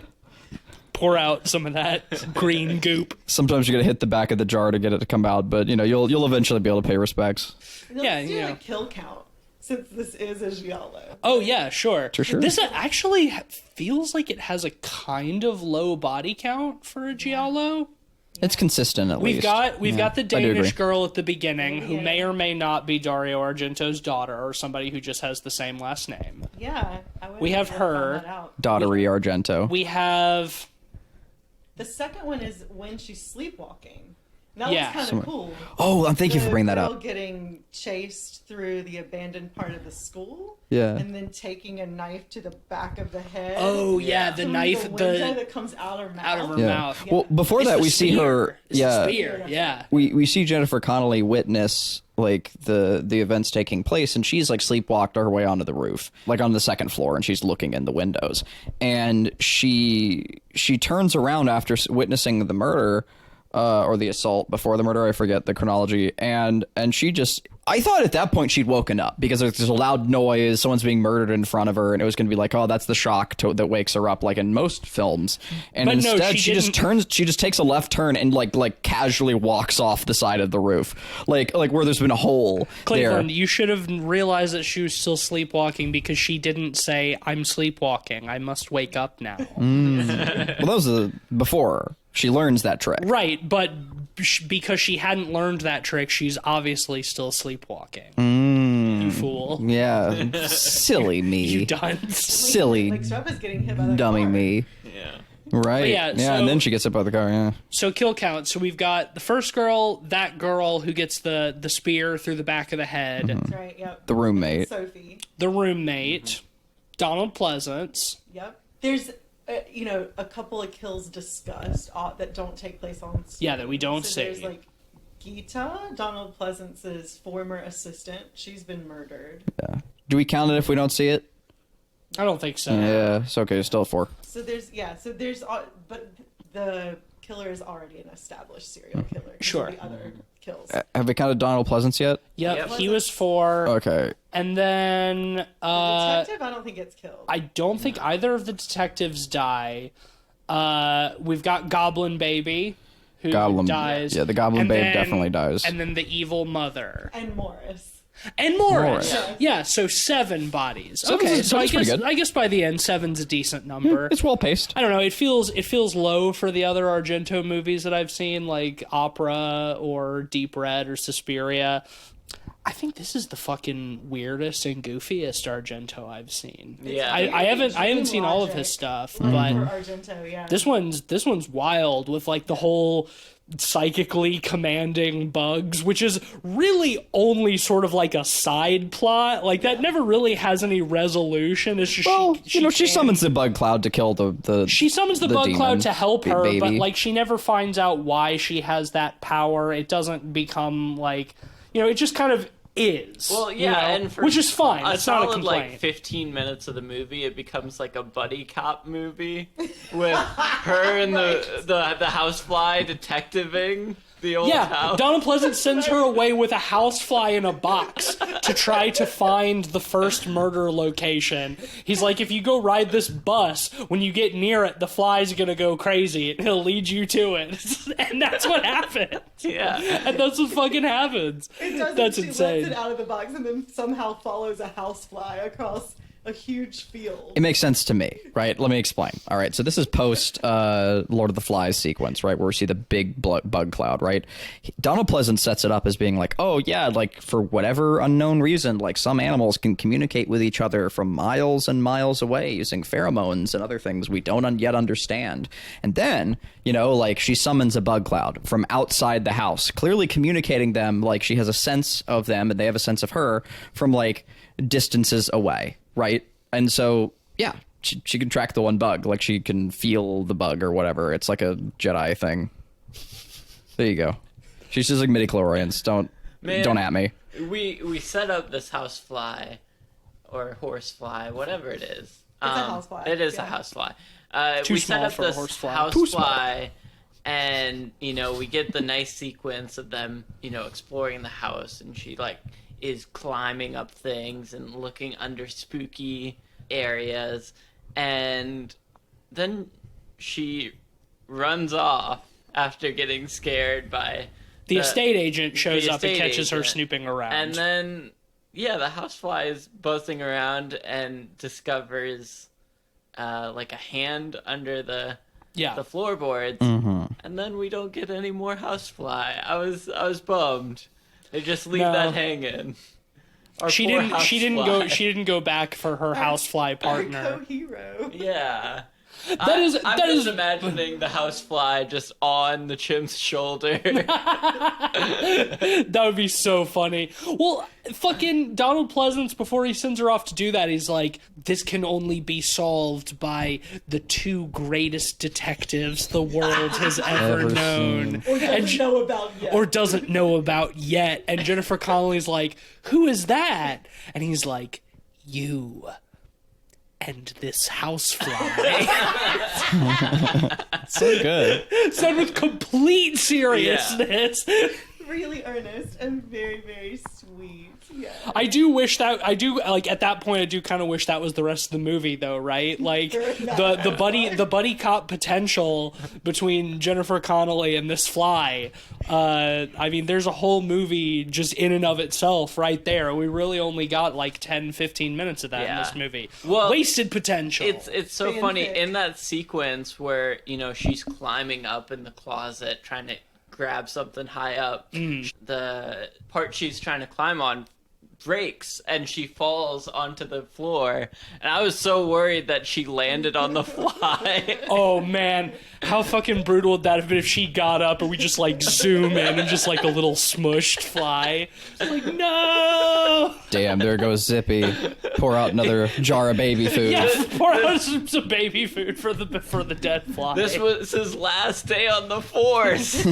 Pour out some of that green goop. Sometimes you gotta hit the back of the jar to get it to come out, but you'll eventually be able to pay respects. Yeah, Let's do a kill count, since this is a giallo. Oh, yeah, sure. Sure. This actually feels like it has a kind of low body count for a giallo. It's consistent at We've least. got the I do Danish agree. girl at the beginning who Yeah. may or may not be Dario Argento's daughter or somebody who just has the same last name. Yeah. We have wouldn't her. found that out. Daughtery Argento. We have... The second one is when she's sleepwalking. That Yeah. was kind of cool. Oh, thank you for bringing that The girl up. getting chased through the abandoned part of the school. Yeah. And then taking a knife to the back of the head. Oh, yeah, the Through knife... the window the that comes out her mouth. out of her Yeah. mouth. Well, before It's that, the we see spear. her. It's Yeah. the spear, yeah. We see Jennifer Connelly witness like the events taking place, and she's like sleepwalked her way onto the roof, like on the second floor, and she's looking in the windows, and she turns around after witnessing the murder. Or the assault before the murder, I forget the chronology, and she just, I thought at that point she'd woken up because there's a loud noise, someone's being murdered in front of her, and it was going to be like, oh, that's the shock that wakes her up, like in most films. And But no, instead, she just didn't- she just takes a left turn and like casually walks off the side of the roof, like where there's been a hole Cleveland, there. you should have realized that she was still sleepwalking because she didn't say, I'm sleepwalking. I must wake up now. Well, that was before she learns that trick. Right, but because she hadn't learned that trick, she's obviously still sleepwalking. You fool. Yeah, silly me, You dunce. silly Like Strap is getting hit by the dummy car. me. Yeah. Right. yeah, so- and then she gets hit by the car. Yeah. So kill count. So we've got the first girl, that girl who gets the spear through the back of the head, That's right, yep. The roommate. Sophie. the roommate, Donald Pleasance. Yep. There's, a couple of kills discussed that don't take place on screen. Yeah, that we don't so There's see. like Geeta, Donald Pleasance's former assistant. She's been murdered. Yeah. Do we count it if we don't see it? I don't think so. Yeah, it's okay. It's still 4. So there's but the killer is already an established serial killer. 'Cause of Sure. The other kills. Have we counted Donald Pleasance yet? Yep, Yep. he was 4. Okay. And then The detective, I don't think gets killed. I don't think either of the detectives die. We've got Goblin Baby, who Goblin dies. Yeah, the Goblin And Babe then- definitely dies. And then the evil mother. And Morris. And Morris. Morris. Yeah. Yeah, so 7 bodies. Seven's- Okay, so seven's pretty good. I guess by the end 7's a decent number. It's well paced. I don't know, it feels low for the other Argento movies that I've seen, like Opera or Deep Red or Suspiria. I think this is the fucking weirdest and goofiest Argento I've seen. Yeah. I haven't seen all of Logic. his stuff, For but Argento, yeah. this one's wild with like the whole psychically commanding bugs, which is really only sort of like a side plot. Like that never really has any resolution. It's just Well, she she can- summons the bug cloud to kill the She summons the bug demon, cloud to help big her, but baby. like she never finds out why she has that power. It doesn't become like, it just kind of is. Well, you yeah, know, and for which is fine. a It's not a solid complaint. like 15 minutes of the movie, it becomes like a buddy cop movie with her and the housefly detectiving the old Yeah, house. Donald Pleasance sends her away with a housefly in a box to try to find the first murder location. He's like, if you go ride this bus, when you get near it, the fly's gonna go crazy, and he'll lead you to it. And that's what happens. Yeah. And that's what fucking happens. It doesn't. That's She insane. lets it out of the box and then somehow follows a housefly across a huge field. It makes sense to me, right? Let me explain. All right, so this is post Lord of the Flies sequence, right, where we see the big bug cloud, right? Donald Pleasance sets it up as being like, oh yeah, like for whatever unknown reason, like some animals can communicate with each other from miles and miles away using pheromones and other things we don't yet understand. And then, like she summons a bug cloud from outside the house, clearly communicating them like she has a sense of them and they have a sense of her from like distances away. Right. And so, yeah, she can track the one bug, like she can feel the bug or whatever. It's like a Jedi thing. There you go. She's just like midi-chlorians. Don't at me. We set up this housefly or horsefly, whatever it is. It's a housefly, It is yeah. a housefly. Too We set small up for a this horsefly. Too small. housefly, and we get the nice sequence of them, exploring the house, and she like is climbing up things and looking under spooky areas, and then she runs off after getting scared by The estate agent shows the up and estate catches her agent. snooping around. And then, the housefly is buzzing around and discovers like a hand under the floorboards, and then we don't get any more housefly. I was bummed. They just leave No. that hanging. Our she poor didn't housefly. go back for her housefly partner. Co-hero. Yeah. That is I'm just imagining the housefly just on the chimp's shoulder. That would be so funny. Well, fucking Donald Pleasance, before he sends her off to do that, he's like, this can only be solved by the 2 greatest detectives the world has ever Ever known. Or doesn't know about yet. Or doesn't know about yet. And Jennifer Connelly's like, who is that? And he's like, you and this housefly. So good. Said with complete seriousness. Really earnest and very, very sweet. Yeah. I like at that point I do kind of wish that was the rest of the movie though, right? Like the buddy cop potential between Jennifer Connelly and this fly. I mean there's a whole movie just in and of itself right there. We really only got like 10-15 minutes of that in this movie. Well, wasted potential. It's so Fanfic. funny in that sequence where she's climbing up in the closet trying to grab something high up. The part she's trying to climb on breaks and she falls onto the floor, and I was so worried that she landed on the fly. Oh man, how fucking brutal would that have been if she got up and we just like zoom in and just like a little smushed fly? It's like, no! Damn, there goes Zippy. Pour out another jar of baby food. Yeah, pour out some baby food for the dead fly. This was his last day on the force.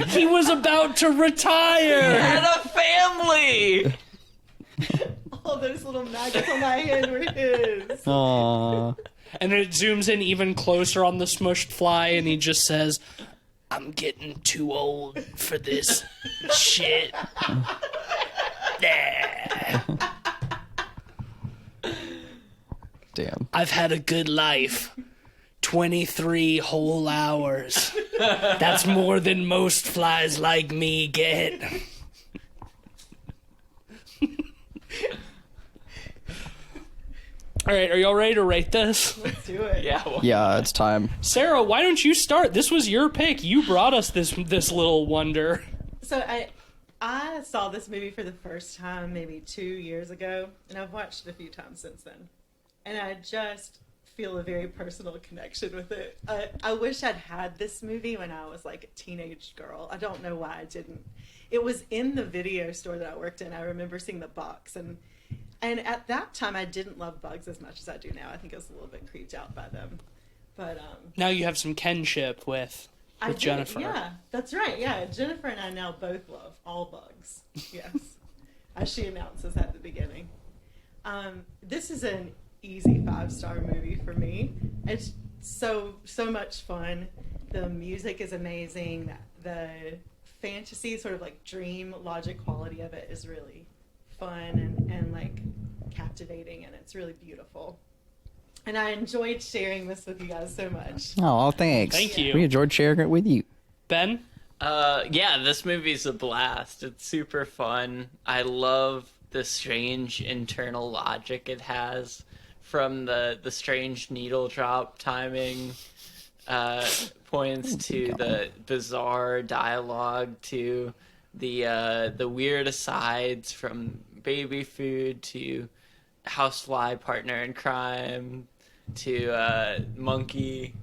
He was about to retire. Had a family. All those little maggots on my hand were his. Aww. And then it zooms in even closer on the smushed fly, and he just says, I'm getting too old for this shit. Damn. I've had a good life. 23 whole hours. That's more than most flies like me get. All right, are y'all ready to rate this? Let's do it. Yeah. Well, Yeah, it's time. Sarah, why don't you start? This was your pick. You brought us this little wonder. So I saw this movie for the first time maybe 2 years ago, and I've watched it a few times since then. And I just feel a very personal connection with it. I wish I'd had this movie when I was like a teenage girl. I don't know why I didn't. It was in the video store that I worked in. I remember seeing the box, and at that time I didn't love bugs as much as I do now. I think I was a little bit creeped out by them. But Now you have some kinship with I did, Jennifer. Yeah, that's right. Yeah, Jennifer and I now both love all bugs. Yes, as she announces at the beginning. This is an easy 5-star movie for me. It's so much fun. The music is amazing. The fantasy, sort of like dream logic quality of it is really fun and like captivating, and it's really beautiful. And I enjoyed sharing this with you guys so much. Oh, thanks. Thank you. We enjoyed sharing it with you. Ben? Yeah, this movie's a blast. It's super fun. I love the strange internal logic it has, from the strange needle drop timing points to the bizarre dialogue to the weird asides, from baby food to housefly partner in crime to monkey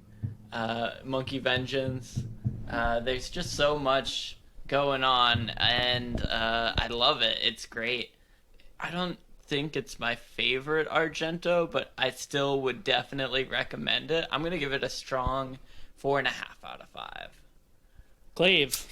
vengeance. There's just so much going on, and I love it. It's great. I don't think it's my favorite Argento, but I still would definitely recommend it. I'm gonna give it a strong 4.5 out of 5. Cleve?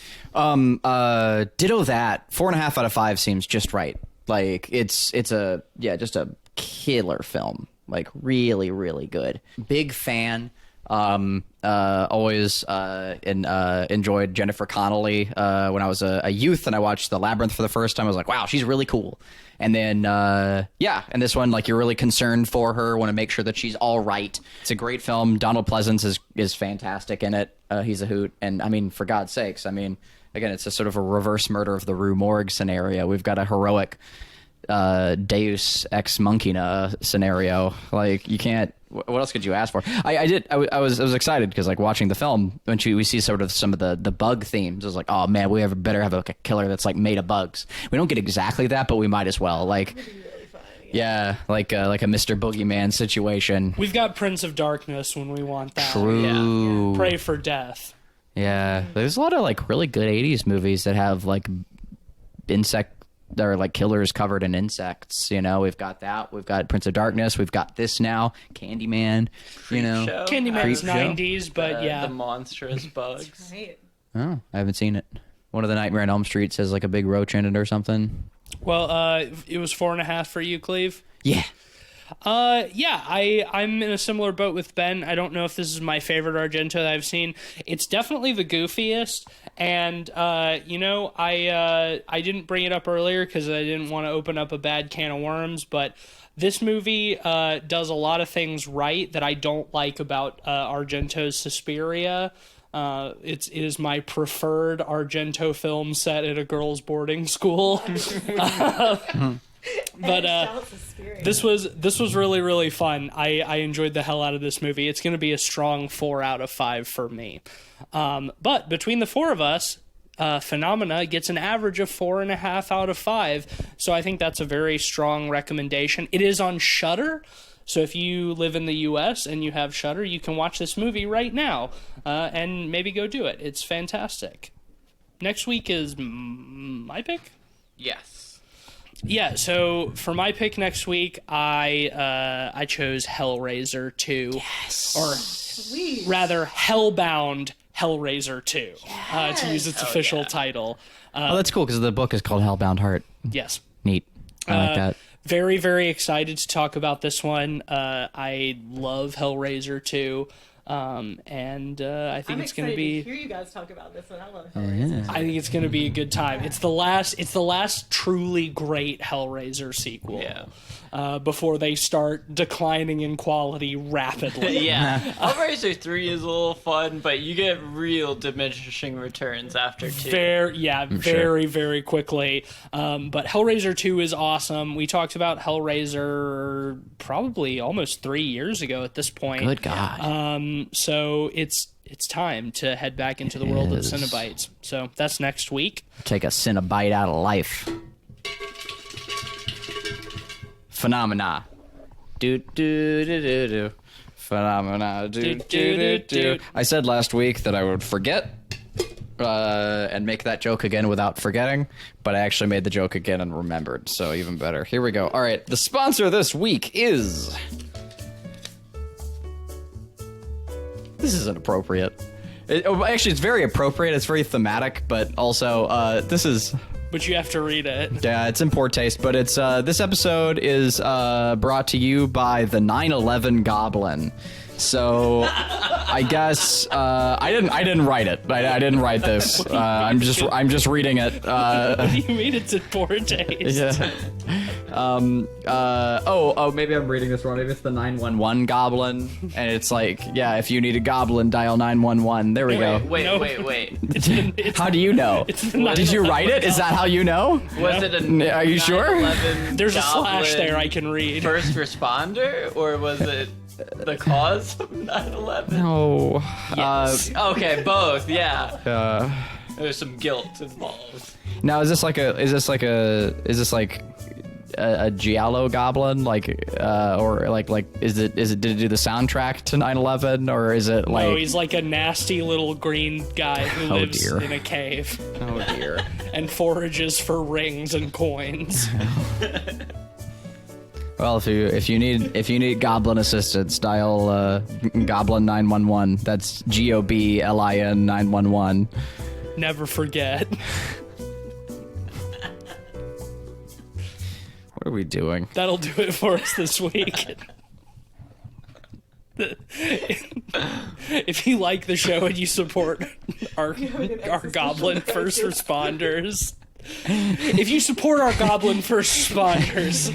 Ditto that. 4.5 out of 5 seems just right. Like it's just a killer film. Like really, really good. Big fan. Always enjoyed Jennifer Connelly when I was a youth, and I watched The Labyrinth for the first time. I was like, wow, she's really cool. And then and this one, like, you're really concerned for her, want to make sure that she's all right. It's a great film. Donald Pleasance is fantastic in it. He's a hoot, and I mean, for God's sakes, I mean, again, it's a sort of a reverse Murder of the Rue Morgue scenario. We've got a heroic Deus ex machina scenario. Like, you can't. What else could you ask for? I was excited because, like, watching the film, when we see sort of some of the bug themes, I was like, oh man, we better have like a killer that's like made of bugs. We don't get exactly that, but we might as well. Like, It'd be really fun. yeah, like a Mr. Boogeyman situation. We've got Prince of Darkness when we want that. True. Pray for death. Yeah, there's a lot of like really good 80s movies that have like there are like killers covered in insects. You know, we've got that. We've got Prince of Darkness. We've got this now, Candyman. You know, Show. Candyman's Creepshow. 90s, but yeah. The monstrous bugs. Right. oh, I haven't seen it. One of the Nightmare on Elm Street has like a big roach in it or something. Well, it was 4.5 for you, Cleve. Yeah. Yeah, I'm in a similar boat with Ben. I don't know if this is my favorite Argento that I've seen. It's definitely the goofiest, and I didn't bring it up earlier because I didn't want to open up a bad can of worms, but this movie does a lot of things right that I don't like about Argento's Suspiria. It is my preferred Argento film set at a girls' boarding school. But this was really, really fun. I enjoyed the hell out of this movie. It's going to be a strong 4 out of 5 for me. But between the four of us, Phenomena gets an average of 4.5 out of 5. So I think that's a very strong recommendation. It is on Shudder. So if you live in the U.S. and you have Shudder, you can watch this movie right now and maybe go do it. It's fantastic. Next week is my pick? Yes. Yeah, so for my pick next week, I chose Hellraiser 2. Yes. Or Sweet. rather, Hellbound Hellraiser 2, to use its official title. Oh, that's cool because the book is called Hellbound Heart. Yes. Neat. I like that. Very, very excited to talk about this one. I love Hellraiser 2. And I think I'm it's going to excited be. to hear you guys talk about this one. I love Hellraiser. I think it's going to be a good time. It's the last truly great Hellraiser sequel. Yeah. Before they start declining in quality rapidly. Yeah. Hellraiser 3 is a little fun, but you get real diminishing returns after 2. Very, very quickly. But Hellraiser 2 is awesome. We talked about Hellraiser probably almost 3 years ago at this point. Good God. So it's time to head back into the world of is. Cenobites. So that's next week. Take a Cenobite out of life. Phenomena. Do do do do do. Phenomena. Do do do do. I said last week that I would forget and make that joke again without forgetting, but I actually made the joke again and remembered, so even better. Here we go. All right, the sponsor this week is... This isn't appropriate. Actually, it's very appropriate. It's very thematic, but also this is... But you have to read it. Yeah, it's in poor taste, but it's this episode is brought to you by the 9/11 Goblin. So I guess I didn't write it. I didn't write this. I'm just reading it. What do you mean it's in poor taste? Yeah. Maybe I'm reading this wrong. Maybe it's the 911 Goblin, and it's like, yeah, if you need a goblin, dial 911. There we go. Wait. How do you know? Did you write it? Is that how you know? Was it a Are you sure? 9/11 There's a slash goblin there I can read. first responder, or was it the cause of 9/11? No. Yes. Okay, both. Yeah. There's some guilt involved. Now, is this like a Giallo goblin, or did it do the soundtrack to 9/11, or is it like? No, he's like a nasty little green guy who lives dear. in a cave Oh dear. and forages for rings and coins. Well, if you need goblin assistance, dial Goblin 911. That's GOBLIN 911. Never forget. What are we doing? That'll do it for us this week. If you like the show and you support our goblin first responders, if you support our goblin first responders,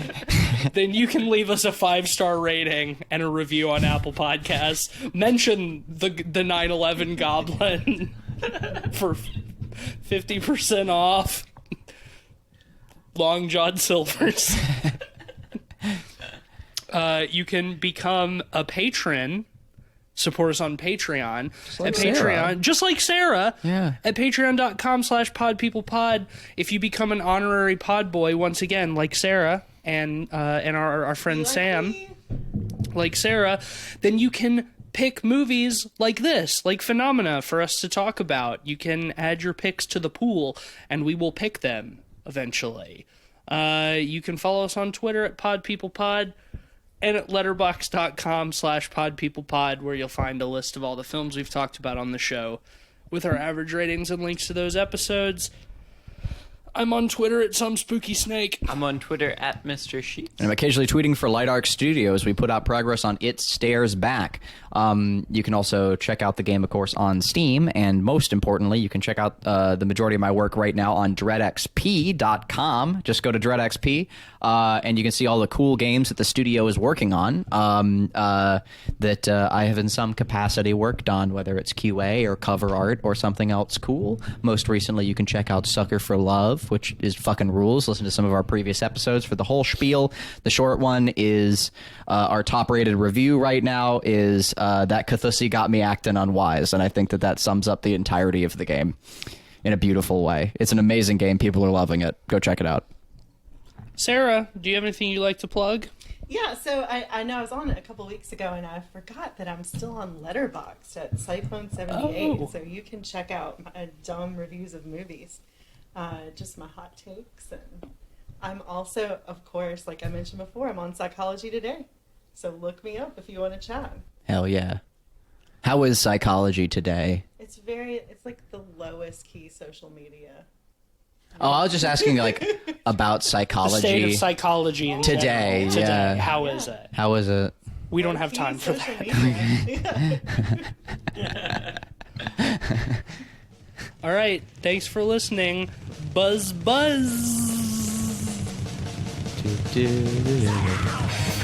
then you can leave us a 5-star rating and a review on Apple Podcasts. Mention the 9/11 goblin for 50% off. Long John Silver's. You can become a patron. Support us on Patreon. like at Patreon, Sarah. just like Sarah. Yeah. At patreon.com/podpeoplepod. If you become an honorary pod boy, once again, like Sarah and our friend Sam, like Sarah, then you can pick movies like this, like Phenomena, for us to talk about. You can add your picks to the pool, and we will pick them eventually. You can follow us on Twitter at podpeoplepod and at letterboxd.com/podpeoplepod, where you'll find a list of all the films we've talked about on the show with our average ratings and links to those episodes. I'm on Twitter at SomeSpookySnake. I'm on Twitter at Mr. Sheets. And I'm occasionally tweeting for Light Arc Studios. We put out progress on It Stares Back. You can also check out the game, of course, on Steam. And most importantly, you can check out the majority of my work right now on dreadxp.com. Just go to dreadxp, and you can see all the cool games that the studio is working on that I have in some capacity worked on, whether it's QA or cover art or something else cool. Most recently, you can check out Sucker for Love, which is fucking rules. Listen to some of our previous episodes for the whole spiel. The short one is our top-rated review right now is That Cathussy Got Me Acting Unwise, and I think that sums up the entirety of the game in a beautiful way. It's an amazing game. People are loving it. Go check it out. Sarah, do you have anything you'd like to plug? Yeah, so I know I was on it a couple weeks ago, and I forgot that I'm still on Letterboxd at Cyclone78, Oh. so you can check out my dumb reviews of movies, just my hot takes. And I'm also, of course, like I mentioned before, I'm on Psychology Today, so look me up if you want to chat. Hell yeah. How is psychology today? It's like the lowest key social media. Oh, I was just asking like about The psychology. state of psychology in Today, general. yeah. How is it? How is it? We don't have Key time for social that. media. All right. Thanks for listening. Buzz, buzz. Do, do, do, do, do.